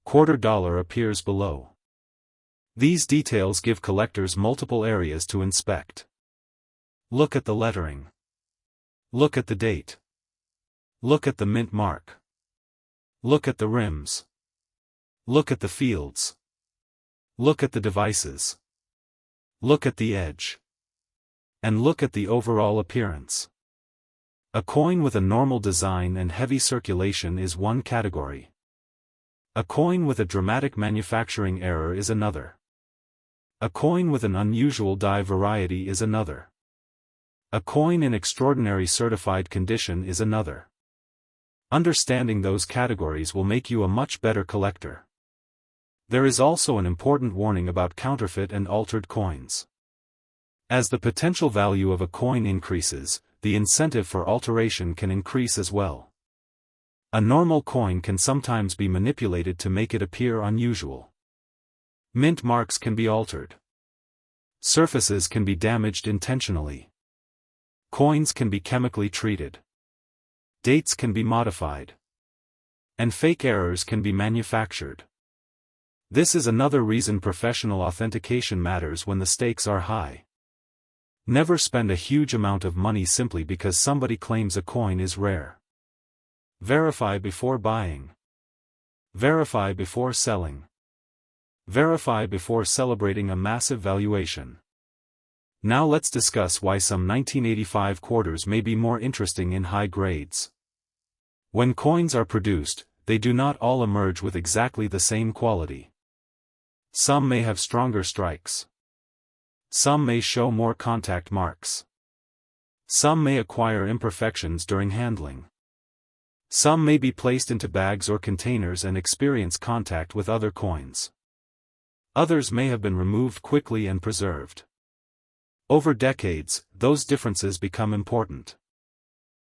Quarter dollar appears below. These details give collectors multiple areas to inspect. Look at the lettering. Look at the date. Look at the mint mark. Look at the rims. Look at the fields. Look at the devices. Look at the edge. And look at the overall appearance. A coin with a normal design and heavy circulation is one category. A coin with a dramatic manufacturing error is another. A coin with an unusual die variety is another. A coin in extraordinary certified condition is another. Understanding those categories will make you a much better collector. There is also an important warning about counterfeit and altered coins. As the potential value of a coin increases, the incentive for alteration can increase as well. A normal coin can sometimes be manipulated to make it appear unusual. Mint marks can be altered. Surfaces can be damaged intentionally. Coins can be chemically treated. Dates can be modified. And fake errors can be manufactured. This is another reason professional authentication matters when the stakes are high. Never spend a huge amount of money simply because somebody claims a coin is rare. Verify before buying. Verify before selling. Verify before celebrating a massive valuation. Now let's discuss why some 1985 quarters may be more interesting in high grades. When coins are produced, they do not all emerge with exactly the same quality. Some may have stronger strikes. Some may show more contact marks. Some may acquire imperfections during handling. Some may be placed into bags or containers and experience contact with other coins. Others may have been removed quickly and preserved. Over decades, those differences become important.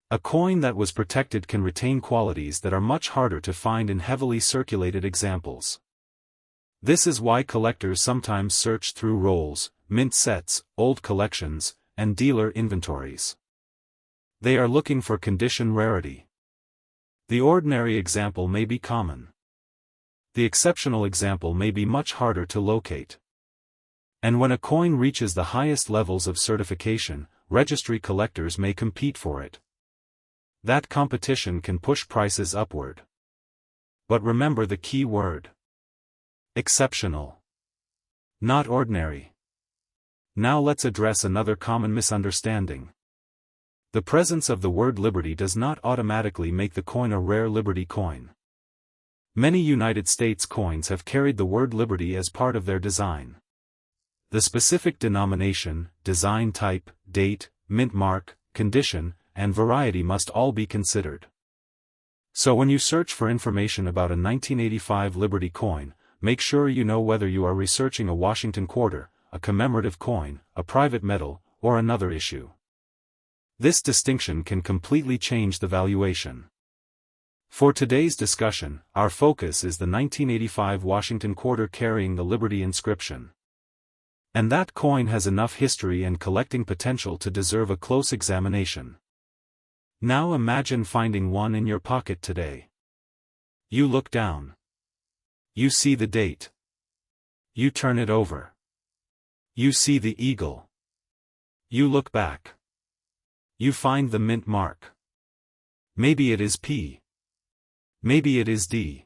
A coin that was protected can retain qualities that are much harder to find in heavily circulated examples. This is why collectors sometimes search through rolls, mint sets, old collections, and dealer inventories. They are looking for condition rarity. The ordinary example may be common. The exceptional example may be much harder to locate. And when a coin reaches the highest levels of certification, registry collectors may compete for it. That competition can push prices upward. But remember the key word. Exceptional. Not ordinary. Now let's address another common misunderstanding. The presence of the word Liberty does not automatically make the coin a rare Liberty coin. Many United States coins have carried the word Liberty as part of their design. The specific denomination, design type, date, mint mark, condition, and variety must all be considered. So when you search for information about a 1985 Liberty coin, make sure you know whether you are researching a Washington quarter, a commemorative coin, a private metal, or another issue. This distinction can completely change the valuation. For today's discussion, our focus is the 1985 Washington quarter carrying the Liberty inscription. And that coin has enough history and collecting potential to deserve a close examination. Now imagine finding one in your pocket today. You look down. You see the date. You turn it over. You see the eagle. You look back. You find the mint mark. Maybe it is P. Maybe it is D.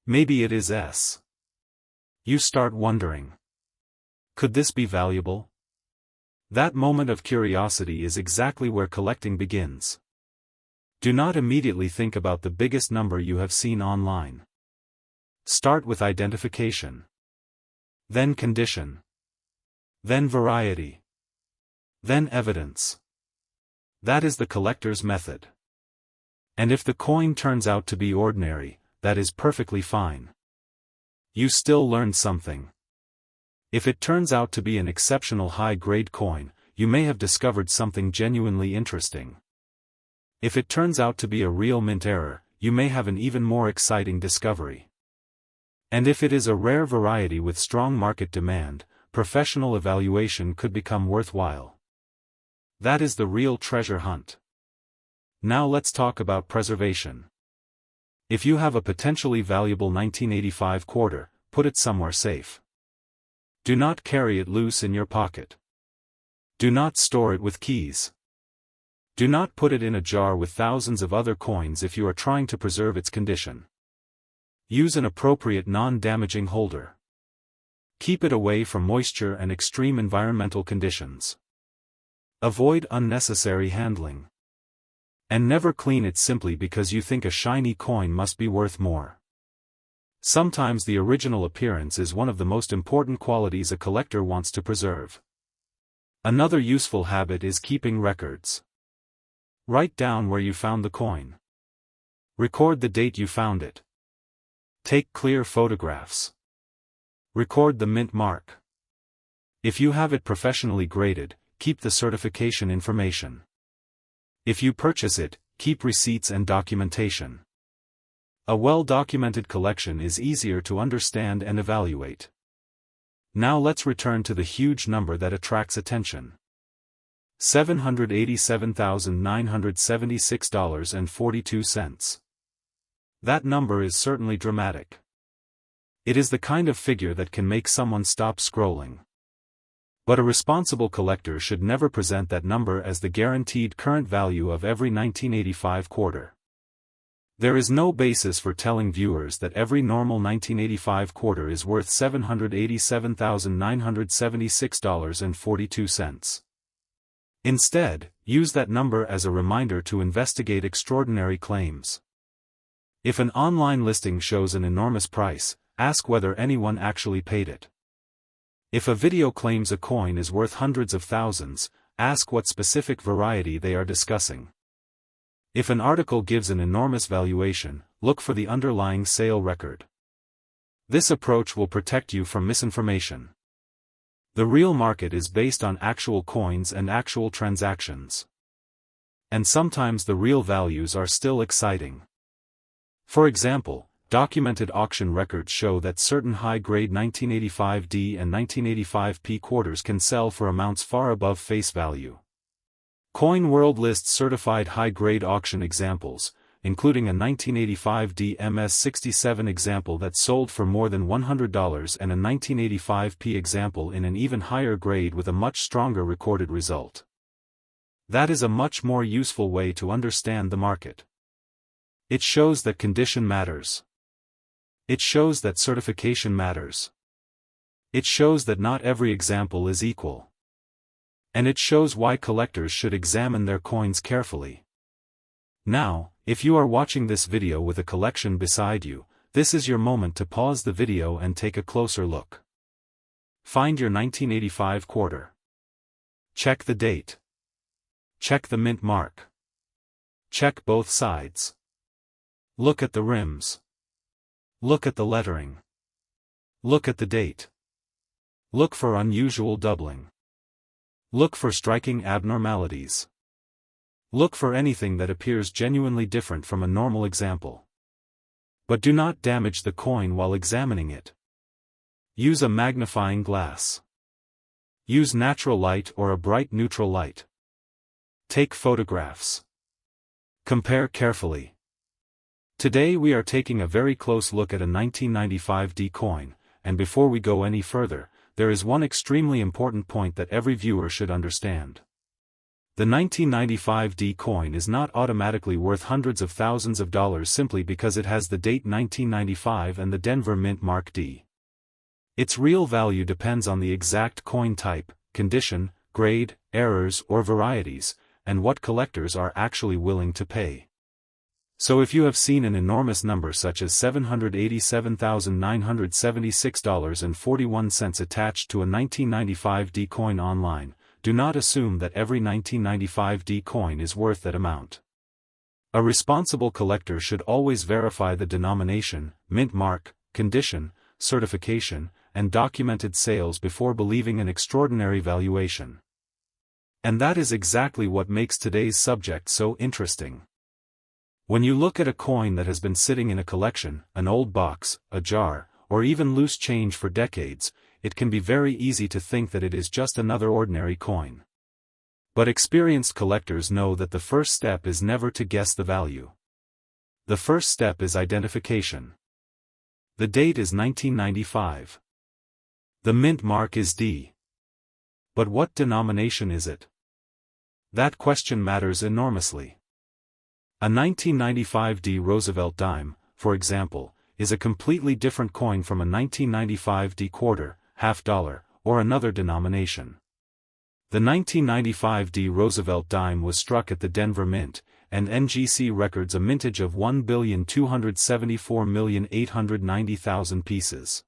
Maybe it is S. You start wondering. Could this be valuable? That moment of curiosity is exactly where collecting begins. Do not immediately think about the biggest number you have seen online. Start with identification. Then condition. Then variety. Then evidence. That is the collector's method. And if the coin turns out to be ordinary, that is perfectly fine. You still learned something. If it turns out to be an exceptional high-grade coin, you may have discovered something genuinely interesting. If it turns out to be a real mint error, you may have an even more exciting discovery. And if it is a rare variety with strong market demand, professional evaluation could become worthwhile. That is the real treasure hunt. Now let's talk about preservation. If you have a potentially valuable 1985 quarter, put it somewhere safe. Do not carry it loose in your pocket. Do not store it with keys. Do not put it in a jar with thousands of other coins if you are trying to preserve its condition. Use an appropriate non-damaging holder. Keep it away from moisture and extreme environmental conditions. Avoid unnecessary handling. And never clean it simply because you think a shiny coin must be worth more. Sometimes the original appearance is one of the most important qualities a collector wants to preserve. Another useful habit is keeping records. Write down where you found the coin. Record the date you found it. Take clear photographs. Record the mint mark. If you have it professionally graded, keep the certification information. If you purchase it, keep receipts and documentation. A well-documented collection is easier to understand and evaluate. Now let's return to the huge number that attracts attention. $787,976.42. That number is certainly dramatic. It is the kind of figure that can make someone stop scrolling. But a responsible collector should never present that number as the guaranteed current value of every 1985 quarter. There is no basis for telling viewers that every normal 1985 quarter is worth $787,976.42. Instead, use that number as a reminder to investigate extraordinary claims. If an online listing shows an enormous price, ask whether anyone actually paid it. If a video claims a coin is worth hundreds of thousands, ask what specific variety they are discussing. If an article gives an enormous valuation, look for the underlying sale record. This approach will protect you from misinformation. The real market is based on actual coins and actual transactions. And sometimes the real values are still exciting. For example, documented auction records show that certain high-grade 1985D and 1985P quarters can sell for amounts far above face value. Coin World lists certified high-grade auction examples, including a 1985D MS67 example that sold for more than $100 and a 1985P example in an even higher grade with a much stronger recorded result. That is a much more useful way to understand the market. It shows that condition matters. It shows that certification matters. It shows that not every example is equal. And it shows why collectors should examine their coins carefully. Now, if you are watching this video with a collection beside you, this is your moment to pause the video and take a closer look. Find your 1985 quarter. Check the date. Check the mint mark. Check both sides. Look at the rims. Look at the lettering. Look at the date. Look for unusual doubling. Look for striking abnormalities. Look for anything that appears genuinely different from a normal example. But do not damage the coin while examining it. Use a magnifying glass. Use natural light or a bright neutral light. Take photographs. Compare carefully. Today we are taking a very close look at a 1995D coin, and before we go any further, there is one extremely important point that every viewer should understand. The 1995D coin is not automatically worth hundreds of thousands of dollars simply because it has the date 1995 and the Denver Mint Mark D. Its real value depends on the exact coin type, condition, grade, errors or varieties, and what collectors are actually willing to pay. So if you have seen an enormous number such as $787,976.41 attached to a 1995D coin online, do not assume that every 1995D coin is worth that amount. A responsible collector should always verify the denomination, mint mark, condition, certification, and documented sales before believing an extraordinary valuation. And that is exactly what makes today's subject so interesting. When you look at a coin that has been sitting in a collection, an old box, a jar, or even loose change for decades, it can be very easy to think that it is just another ordinary coin. But experienced collectors know that the first step is never to guess the value. The first step is identification. The date is 1995. The mint mark is D. But what denomination is it? That question matters enormously. A 1995D Roosevelt dime, for example, is a completely different coin from a 1995D quarter, half dollar, or another denomination. The 1995D Roosevelt dime was struck at the Denver Mint, and NGC records a mintage of 1,274,890,000 pieces.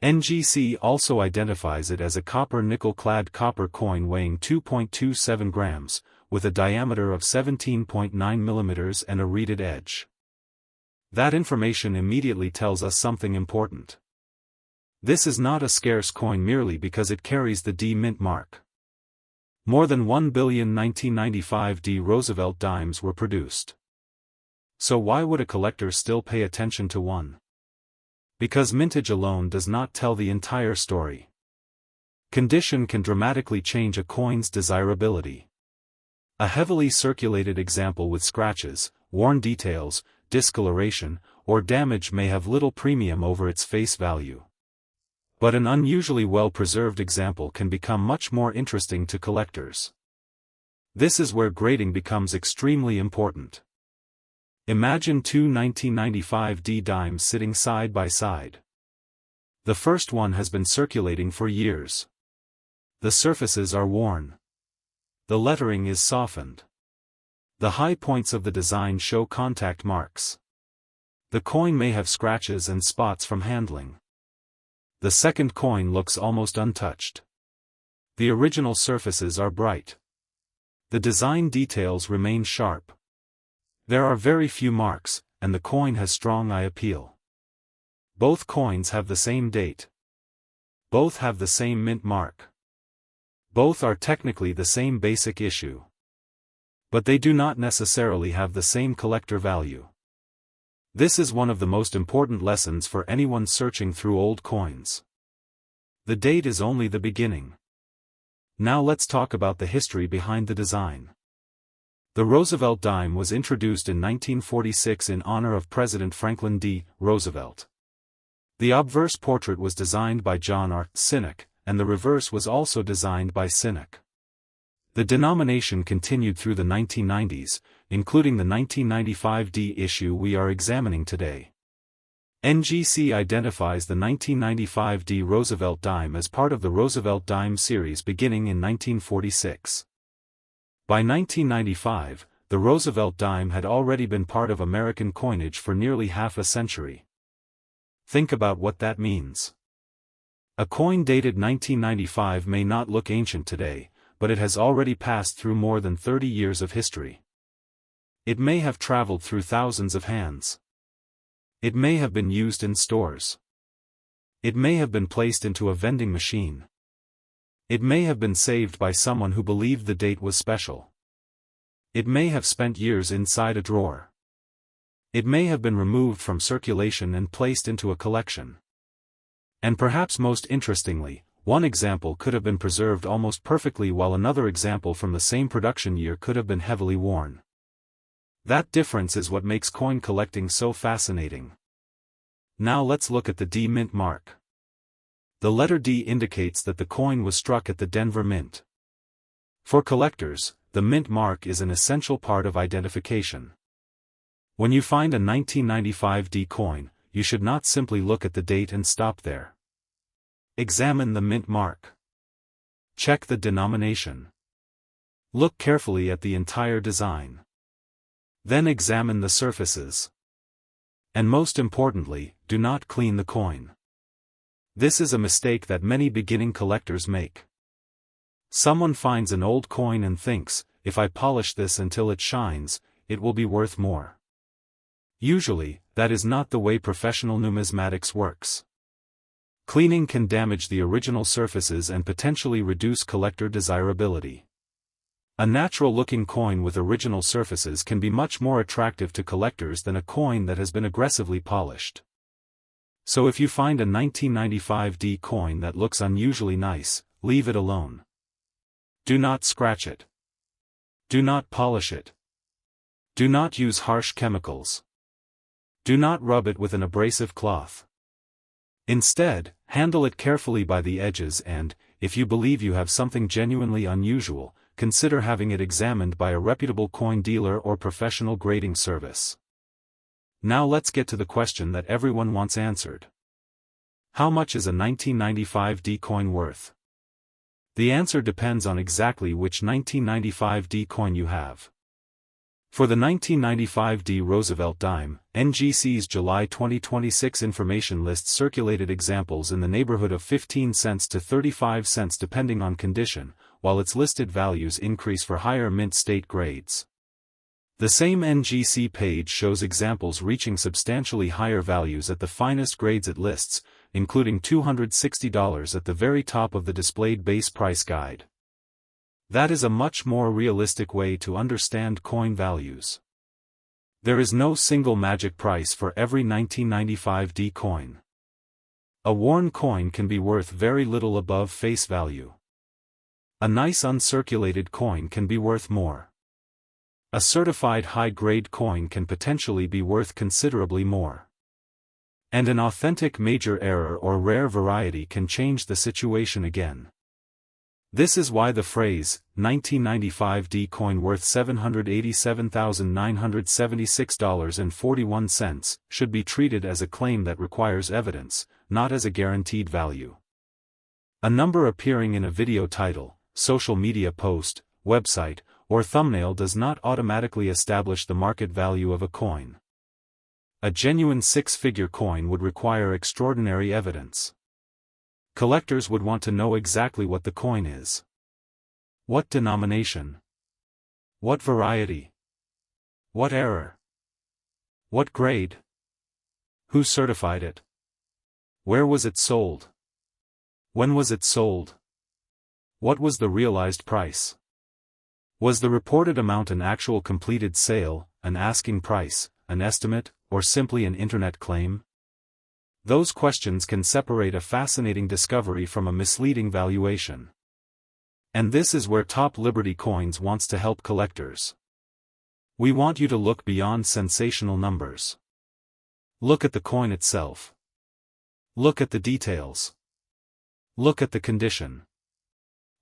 NGC also identifies it as a copper nickel-clad copper coin weighing 2.27 grams, with a diameter of 17.9 mm and a reeded edge. That information immediately tells us something important. This is not a scarce coin merely because it carries the D mint mark. More than 1 billion 1995 D Roosevelt dimes were produced. So why would a collector still pay attention to one? Because mintage alone does not tell the entire story. Condition can dramatically change a coin's desirability. A heavily circulated example with scratches, worn details, discoloration, or damage may have little premium over its face value. But an unusually well-preserved example can become much more interesting to collectors. This is where grading becomes extremely important. Imagine two 1995 D dimes sitting side by side. The first one has been circulating for years. The surfaces are worn. The lettering is softened. The high points of the design show contact marks. The coin may have scratches and spots from handling. The second coin looks almost untouched. The original surfaces are bright. The design details remain sharp. There are very few marks, and the coin has strong eye appeal. Both coins have the same date. Both have the same mint mark. Both are technically the same basic issue. But they do not necessarily have the same collector value. This is one of the most important lessons for anyone searching through old coins. The date is only the beginning. Now let's talk about the history behind the design. The Roosevelt dime was introduced in 1946 in honor of President Franklin D. Roosevelt. The obverse portrait was designed by John R. Sinek, and the reverse was also designed by Sinek. The denomination continued through the 1990s, including the 1995 D issue we are examining today. NGC identifies the 1995 D Roosevelt dime as part of the Roosevelt dime series beginning in 1946. By 1995, the Roosevelt dime had already been part of American coinage for nearly half a century. Think about what that means. A coin dated 1995 may not look ancient today, but it has already passed through more than 30 years of history. It may have traveled through thousands of hands. It may have been used in stores. It may have been placed into a vending machine. It may have been saved by someone who believed the date was special. It may have spent years inside a drawer. It may have been removed from circulation and placed into a collection. And perhaps most interestingly, one example could have been preserved almost perfectly while another example from the same production year could have been heavily worn. That difference is what makes coin collecting so fascinating. Now let's look at the D mint mark. The letter D indicates that the coin was struck at the Denver Mint. For collectors, the mint mark is an essential part of identification. When you find a 1995 D coin, you should not simply look at the date and stop there. Examine the mint mark. Check the denomination. Look carefully at the entire design. Then examine the surfaces. And most importantly, do not clean the coin. This is a mistake that many beginning collectors make. Someone finds an old coin and thinks, if I polish this until it shines, it will be worth more. Usually, that is not the way professional numismatics works. Cleaning can damage the original surfaces and potentially reduce collector desirability. A natural-looking coin with original surfaces can be much more attractive to collectors than a coin that has been aggressively polished. So if you find a 1995 D coin that looks unusually nice, leave it alone. Do not scratch it. Do not polish it. Do not use harsh chemicals. Do not rub it with an abrasive cloth. Instead, handle it carefully by the edges and, if you believe you have something genuinely unusual, consider having it examined by a reputable coin dealer or professional grading service. Now let's get to the question that everyone wants answered. How much is a 1995 D coin worth? The answer depends on exactly which 1995 D coin you have. For the 1995 D. Roosevelt dime, NGC's July 2026 information list circulated examples in the neighborhood of 15 cents to 35 cents depending on condition, while its listed values increase for higher mint state grades. The same NGC page shows examples reaching substantially higher values at the finest grades it lists, including $260 at the very top of the displayed base price guide. That is a much more realistic way to understand coin values. There is no single magic price for every 1995 D coin. A worn coin can be worth very little above face value. A nice uncirculated coin can be worth more. A certified high-grade coin can potentially be worth considerably more. And an authentic major error or rare variety can change the situation again. This is why the phrase, 1995 D coin worth $787,976.41, should be treated as a claim that requires evidence, not as a guaranteed value. A number appearing in a video title, social media post, website, or thumbnail does not automatically establish the market value of a coin. A genuine six-figure coin would require extraordinary evidence. Collectors would want to know exactly what the coin is. What denomination? What variety? What error? What grade? Who certified it? Where was it sold? When was it sold? What was the realized price? Was the reported amount an actual completed sale, an asking price, an estimate, or simply an internet claim? Those questions can separate a fascinating discovery from a misleading valuation. And this is where Top Liberty Coins wants to help collectors. We want you to look beyond sensational numbers. Look at the coin itself. Look at the details. Look at the condition.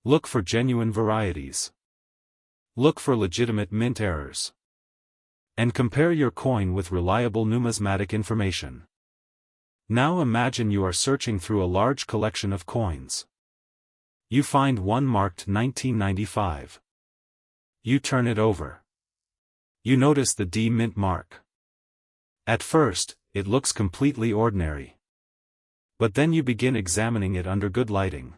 Look for genuine varieties. Look for legitimate mint errors. And compare your coin with reliable numismatic information. Now imagine you are searching through a large collection of coins. You find one marked 1995. You turn it over. You notice the D mint mark. At first, it looks completely ordinary. But then you begin examining it under good lighting.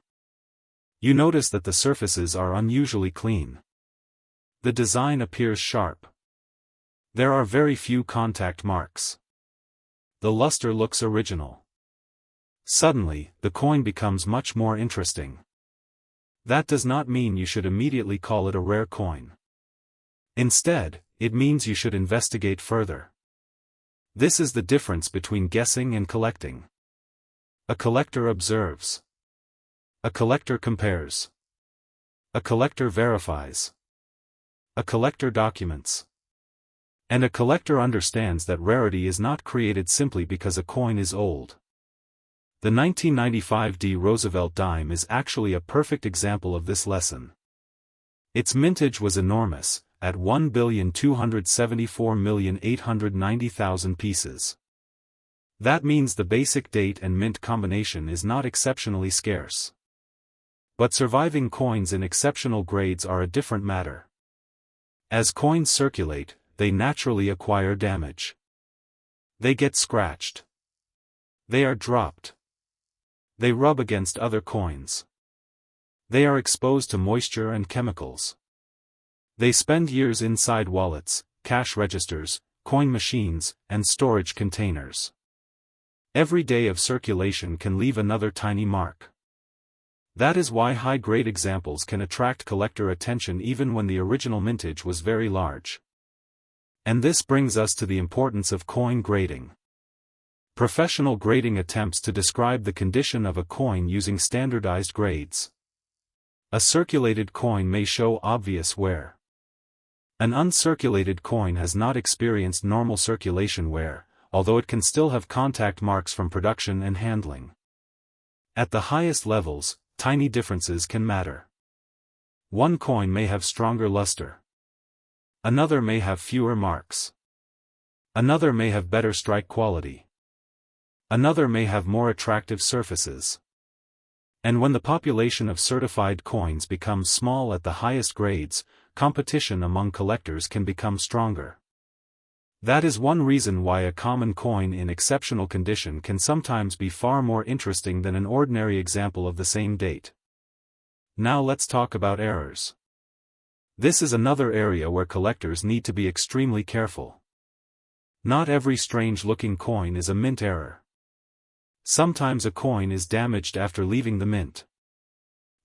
You notice that the surfaces are unusually clean. The design appears sharp. There are very few contact marks. The luster looks original. Suddenly, the coin becomes much more interesting. That does not mean you should immediately call it a rare coin. Instead, it means you should investigate further. This is the difference between guessing and collecting. A collector observes. A collector compares. A collector verifies. A collector documents. And a collector understands that rarity is not created simply because a coin is old. The 1995 D. Roosevelt dime is actually a perfect example of this lesson. Its mintage was enormous, at 1,274,890,000 pieces. That means the basic date and mint combination is not exceptionally scarce. But surviving coins in exceptional grades are a different matter. As coins circulate, they naturally acquire damage. They get scratched. They are dropped. They rub against other coins. They are exposed to moisture and chemicals. They spend years inside wallets, cash registers, coin machines, and storage containers. Every day of circulation can leave another tiny mark. That is why high-grade examples can attract collector attention even when the original mintage was very large. And this brings us to the importance of coin grading. Professional grading attempts to describe the condition of a coin using standardized grades. A circulated coin may show obvious wear. An uncirculated coin has not experienced normal circulation wear, although it can still have contact marks from production and handling. At the highest levels, tiny differences can matter. One coin may have stronger luster. Another may have fewer marks. Another may have better strike quality. Another may have more attractive surfaces. And when the population of certified coins becomes small at the highest grades, competition among collectors can become stronger. That is one reason why a common coin in exceptional condition can sometimes be far more interesting than an ordinary example of the same date. Now let's talk about errors. This is another area where collectors need to be extremely careful. Not every strange-looking coin is a mint error. Sometimes a coin is damaged after leaving the mint.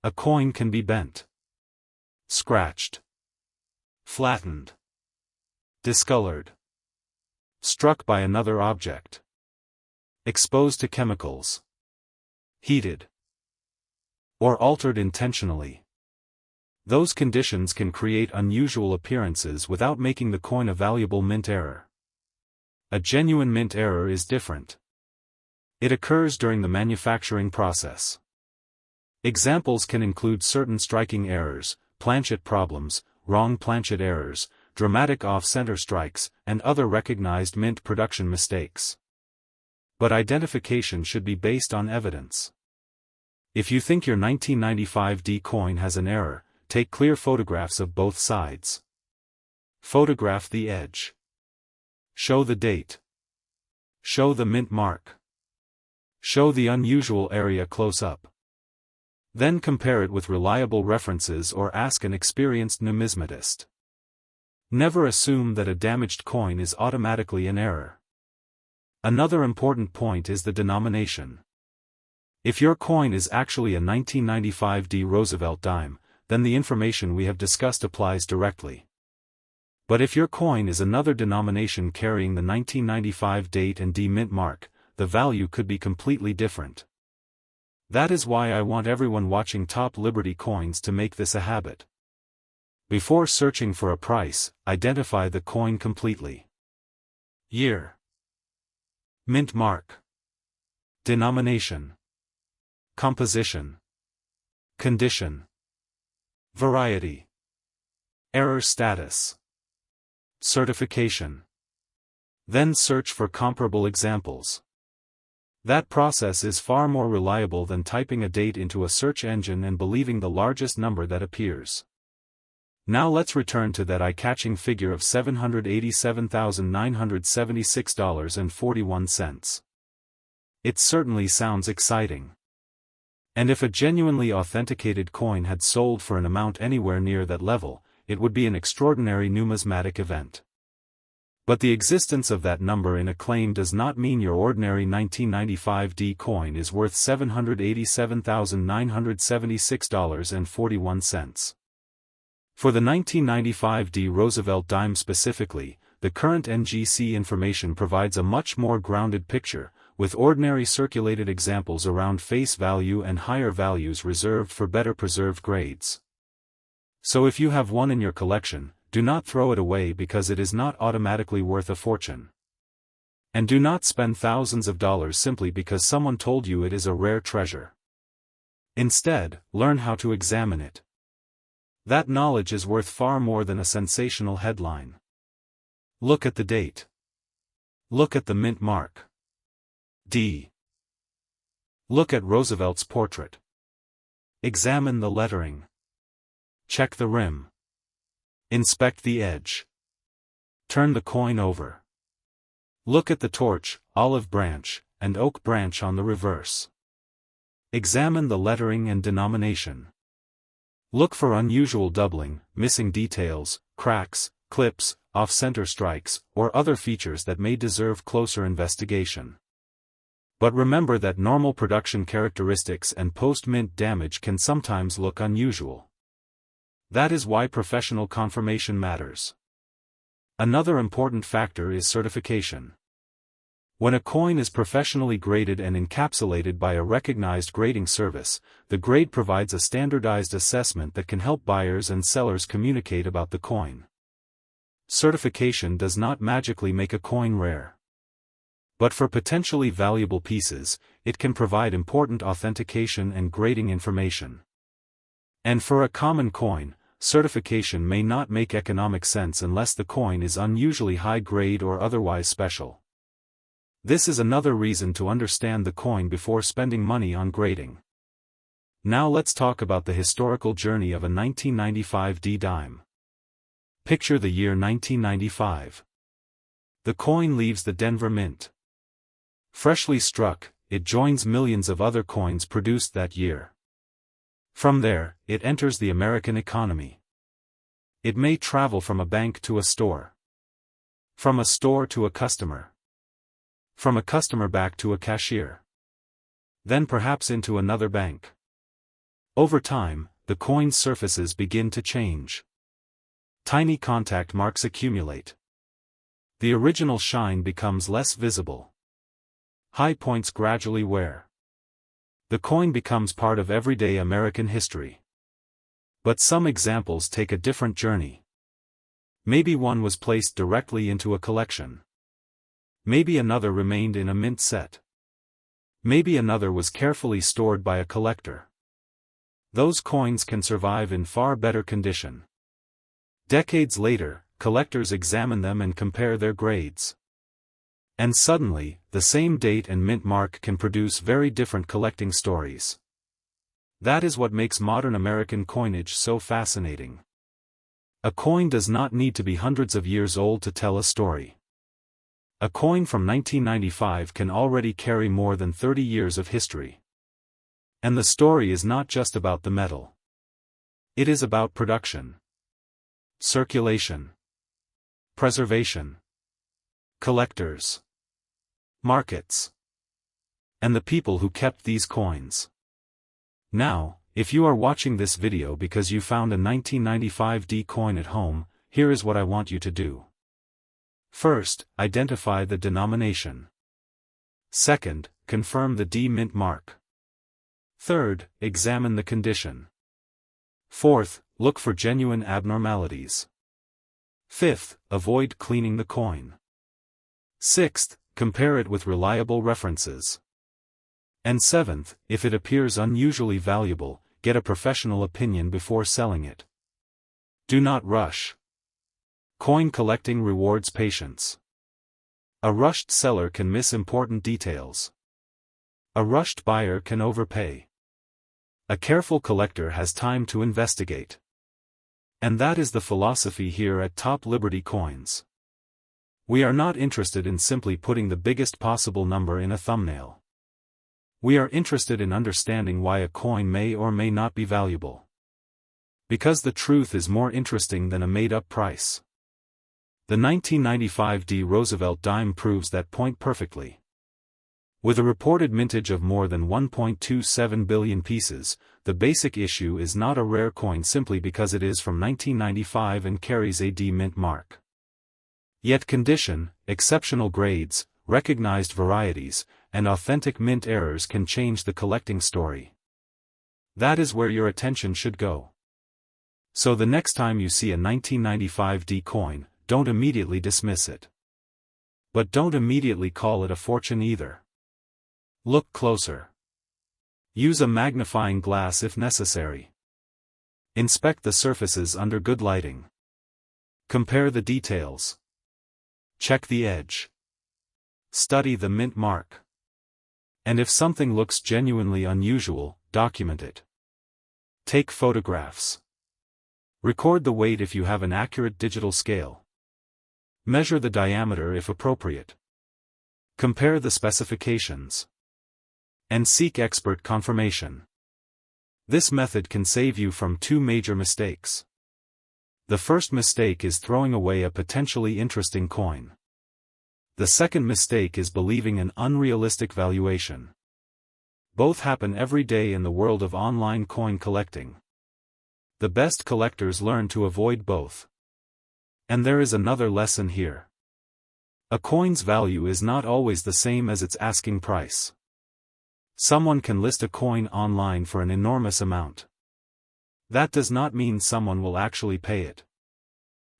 A coin can be bent, scratched, flattened, discolored, struck by another object, exposed to chemicals, heated, or altered intentionally. Those conditions can create unusual appearances without making the coin a valuable mint error. A genuine mint error is different. It occurs during the manufacturing process. Examples can include certain striking errors, planchet problems, wrong planchet errors, dramatic off-center strikes, and other recognized mint production mistakes. But identification should be based on evidence. If you think your 1995D coin has an error, take clear photographs of both sides. Photograph the edge. Show the date. Show the mint mark. Show the unusual area close up. Then compare it with reliable references or ask an experienced numismatist. Never assume that a damaged coin is automatically an error. Another important point is the denomination. If your coin is actually a 1995D Roosevelt dime, then the information we have discussed applies directly. But if your coin is another denomination carrying the 1995 date and D mint mark, the value could be completely different. That is why I want everyone watching Top Liberty Coins to make this a habit. Before searching for a price, identify the coin completely. Year, mint mark, denomination, composition, condition, variety, error status, certification. Then search for comparable examples. That process is far more reliable than typing a date into a search engine and believing the largest number that appears. Now let's return to that eye-catching figure of $787,976.41. It certainly sounds exciting. And if a genuinely authenticated coin had sold for an amount anywhere near that level, it would be an extraordinary numismatic event. But the existence of that number in a claim does not mean your ordinary 1995D coin is worth $787,976.41. For the 1995D Roosevelt dime specifically, the current NGC information provides a much more grounded picture, with ordinary circulated examples around face value and higher values reserved for better preserved grades. So if you have one in your collection, do not throw it away because it is not automatically worth a fortune. And do not spend thousands of dollars simply because someone told you it is a rare treasure. Instead, learn how to examine it. That knowledge is worth far more than a sensational headline. Look at the date. Look at the mint mark. D. Look at Roosevelt's portrait. Examine the lettering. Check the rim. Inspect the edge. Turn the coin over. Look at the torch, olive branch, and oak branch on the reverse. Examine the lettering and denomination. Look for unusual doubling, missing details, cracks, clips, off-center strikes, or other features that may deserve closer investigation. But remember that normal production characteristics and post-mint damage can sometimes look unusual. That is why professional confirmation matters. Another important factor is certification. When a coin is professionally graded and encapsulated by a recognized grading service, the grade provides a standardized assessment that can help buyers and sellers communicate about the coin. Certification does not magically make a coin rare. But for potentially valuable pieces, it can provide important authentication and grading information. And for a common coin, certification may not make economic sense unless the coin is unusually high grade or otherwise special. This is another reason to understand the coin before spending money on grading. Now let's talk about the historical journey of a 1995D dime. Picture the year 1995. The coin leaves the Denver Mint. Freshly struck, it joins millions of other coins produced that year. From there, it enters the American economy. It may travel from a bank to a store. From a store to a customer. From a customer back to a cashier. Then perhaps into another bank. Over time, the coin's surfaces begin to change. Tiny contact marks accumulate. The original shine becomes less visible. High points gradually wear. The coin becomes part of everyday American history. But some examples take a different journey. Maybe one was placed directly into a collection. Maybe another remained in a mint set. Maybe another was carefully stored by a collector. Those coins can survive in far better condition. Decades later, collectors examine them and compare their grades. And suddenly, the same date and mint mark can produce very different collecting stories. That is what makes modern American coinage so fascinating. A coin does not need to be hundreds of years old to tell a story. A coin from 1995 can already carry more than 30 years of history. And the story is not just about the metal. It is about production, circulation, preservation, collectors, markets, and the people who kept these coins. Now, if you are watching this video because you found a 1995 D coin at home, here is what I want you to do. First, identify the denomination. Second, confirm the D mint mark. Third, examine the condition. Fourth, look for genuine abnormalities. Fifth, avoid cleaning the coin. Sixth, compare it with reliable references. And seventh, if it appears unusually valuable, get a professional opinion before selling it. Do not rush. Coin collecting rewards patience. A rushed seller can miss important details. A rushed buyer can overpay. A careful collector has time to investigate. And that is the philosophy here at Top Liberty Coins. We are not interested in simply putting the biggest possible number in a thumbnail. We are interested in understanding why a coin may or may not be valuable. Because the truth is more interesting than a made-up price. The 1995 D Roosevelt dime proves that point perfectly. With a reported mintage of more than 1.27 billion pieces, the basic issue is not a rare coin simply because it is from 1995 and carries a D mint mark. Yet condition, exceptional grades, recognized varieties, and authentic mint errors can change the collecting story. That is where your attention should go. So the next time you see a 1995 D coin, don't immediately dismiss it. But don't immediately call it a fortune either. Look closer. Use a magnifying glass if necessary. Inspect the surfaces under good lighting. Compare the details. Check the edge. Study the mint mark. And if something looks genuinely unusual, document it. Take photographs. Record the weight if you have an accurate digital scale. Measure the diameter if appropriate. Compare the specifications. And seek expert confirmation. This method can save you from two major mistakes. The first mistake is throwing away a potentially interesting coin. The second mistake is believing an unrealistic valuation. Both happen every day in the world of online coin collecting. The best collectors learn to avoid both. And there is another lesson here. A coin's value is not always the same as its asking price. Someone can list a coin online for an enormous amount. That does not mean someone will actually pay it.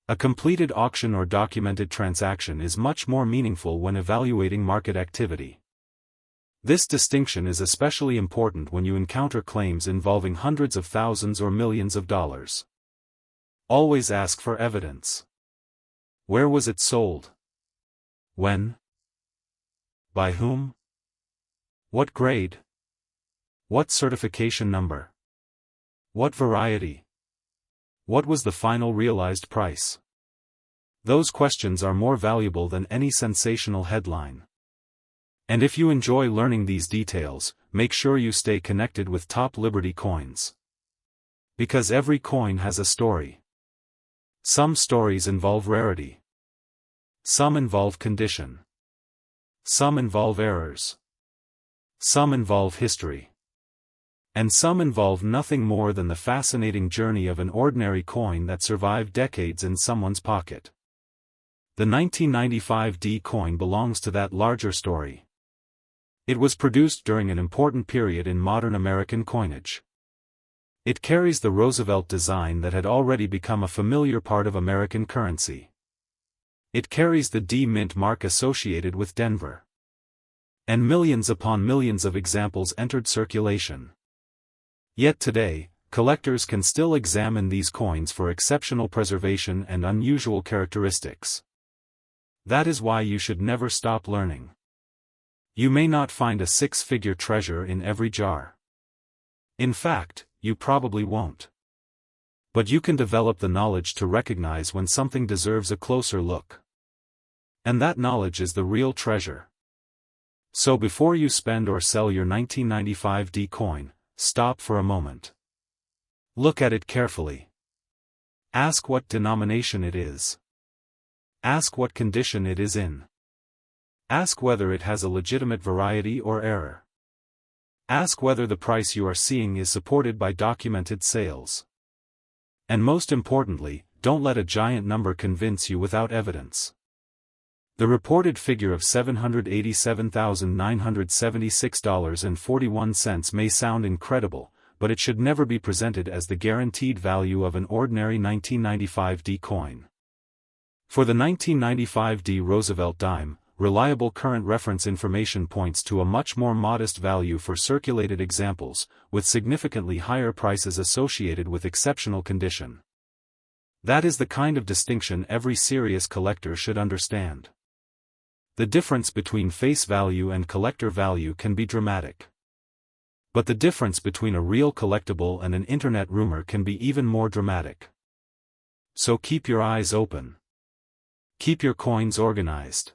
A completed auction or documented transaction is much more meaningful when evaluating market activity. This distinction is especially important when you encounter claims involving hundreds of thousands or millions of dollars. Always ask for evidence. Where was it sold? When? By whom? What grade? What certification number? What variety? What was the final realized price? Those questions are more valuable than any sensational headline. And if you enjoy learning these details, make sure you stay connected with Top Liberty Coins. Because every coin has a story. Some stories involve rarity. Some involve condition. Some involve errors. Some involve history. And some involve nothing more than the fascinating journey of an ordinary coin that survived decades in someone's pocket. The 1995 D coin belongs to that larger story. It was produced during an important period in modern American coinage. It carries the Roosevelt design that had already become a familiar part of American currency. It carries the D mint mark associated with Denver. And millions upon millions of examples entered circulation. Yet today, collectors can still examine these coins for exceptional preservation and unusual characteristics. That is why you should never stop learning. You may not find a six-figure treasure in every jar. In fact, you probably won't. But you can develop the knowledge to recognize when something deserves a closer look. And that knowledge is the real treasure. So before you spend or sell your 1995 D coin, stop for a moment. Look at it carefully. Ask what denomination it is. Ask what condition it is in. Ask whether it has a legitimate variety or error. Ask whether the price you are seeing is supported by documented sales. And most importantly, don't let a giant number convince you without evidence. The reported figure of $787,976.41 may sound incredible, but it should never be presented as the guaranteed value of an ordinary 1995 D coin. For the 1995 D Roosevelt dime, reliable current reference information points to a much more modest value for circulated examples, with significantly higher prices associated with exceptional condition. That is the kind of distinction every serious collector should understand. The difference between face value and collector value can be dramatic. But the difference between a real collectible and an internet rumor can be even more dramatic. So keep your eyes open. Keep your coins organized.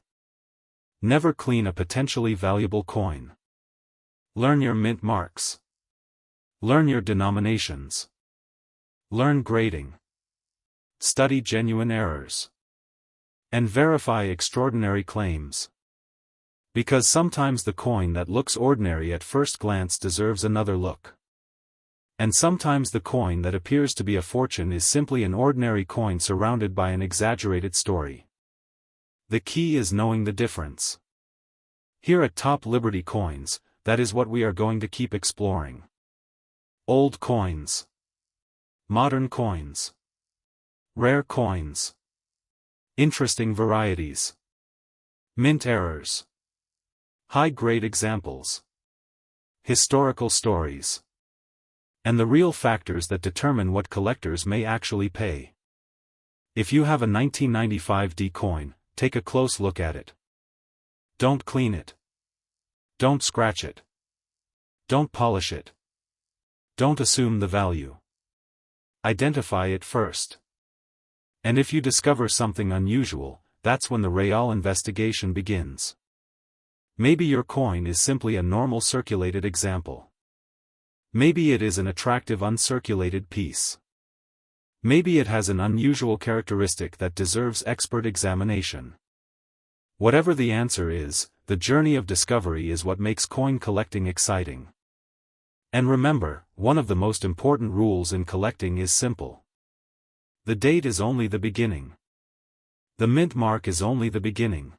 Never clean a potentially valuable coin. Learn your mint marks. Learn your denominations. Learn grading. Study genuine errors. And verify extraordinary claims. Because sometimes the coin that looks ordinary at first glance deserves another look. And sometimes the coin that appears to be a fortune is simply an ordinary coin surrounded by an exaggerated story. The key is knowing the difference. Here at Top Liberty Coins, that is what we are going to keep exploring. Old coins. Modern coins. Rare coins. Interesting varieties. Mint errors. High-grade examples. Historical stories. And the real factors that determine what collectors may actually pay. If you have a 1995 D coin, take a close look at it. Don't clean it. Don't scratch it. Don't polish it. Don't assume the value. Identify it first. And if you discover something unusual, that's when the real investigation begins. Maybe your coin is simply a normal circulated example. Maybe it is an attractive uncirculated piece. Maybe it has an unusual characteristic that deserves expert examination. Whatever the answer is, the journey of discovery is what makes coin collecting exciting. And remember, one of the most important rules in collecting is simple. The date is only the beginning. The mint mark is only the beginning.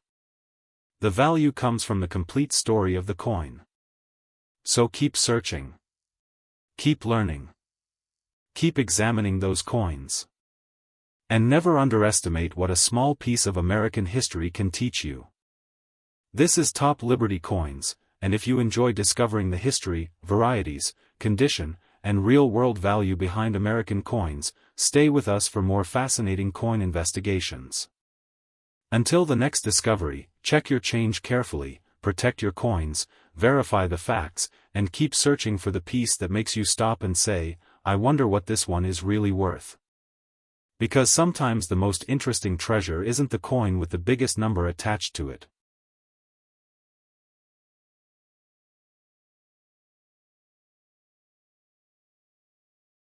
The value comes from the complete story of the coin. So keep searching. Keep learning. Keep examining those coins. And never underestimate what a small piece of American history can teach you. This is Top Liberty Coins, and if you enjoy discovering the history, varieties, condition, and real-world value behind American coins, stay with us for more fascinating coin investigations. Until the next discovery, check your change carefully, protect your coins, verify the facts, and keep searching for the piece that makes you stop and say, I wonder what this one is really worth. Because sometimes the most interesting treasure isn't the coin with the biggest number attached to it.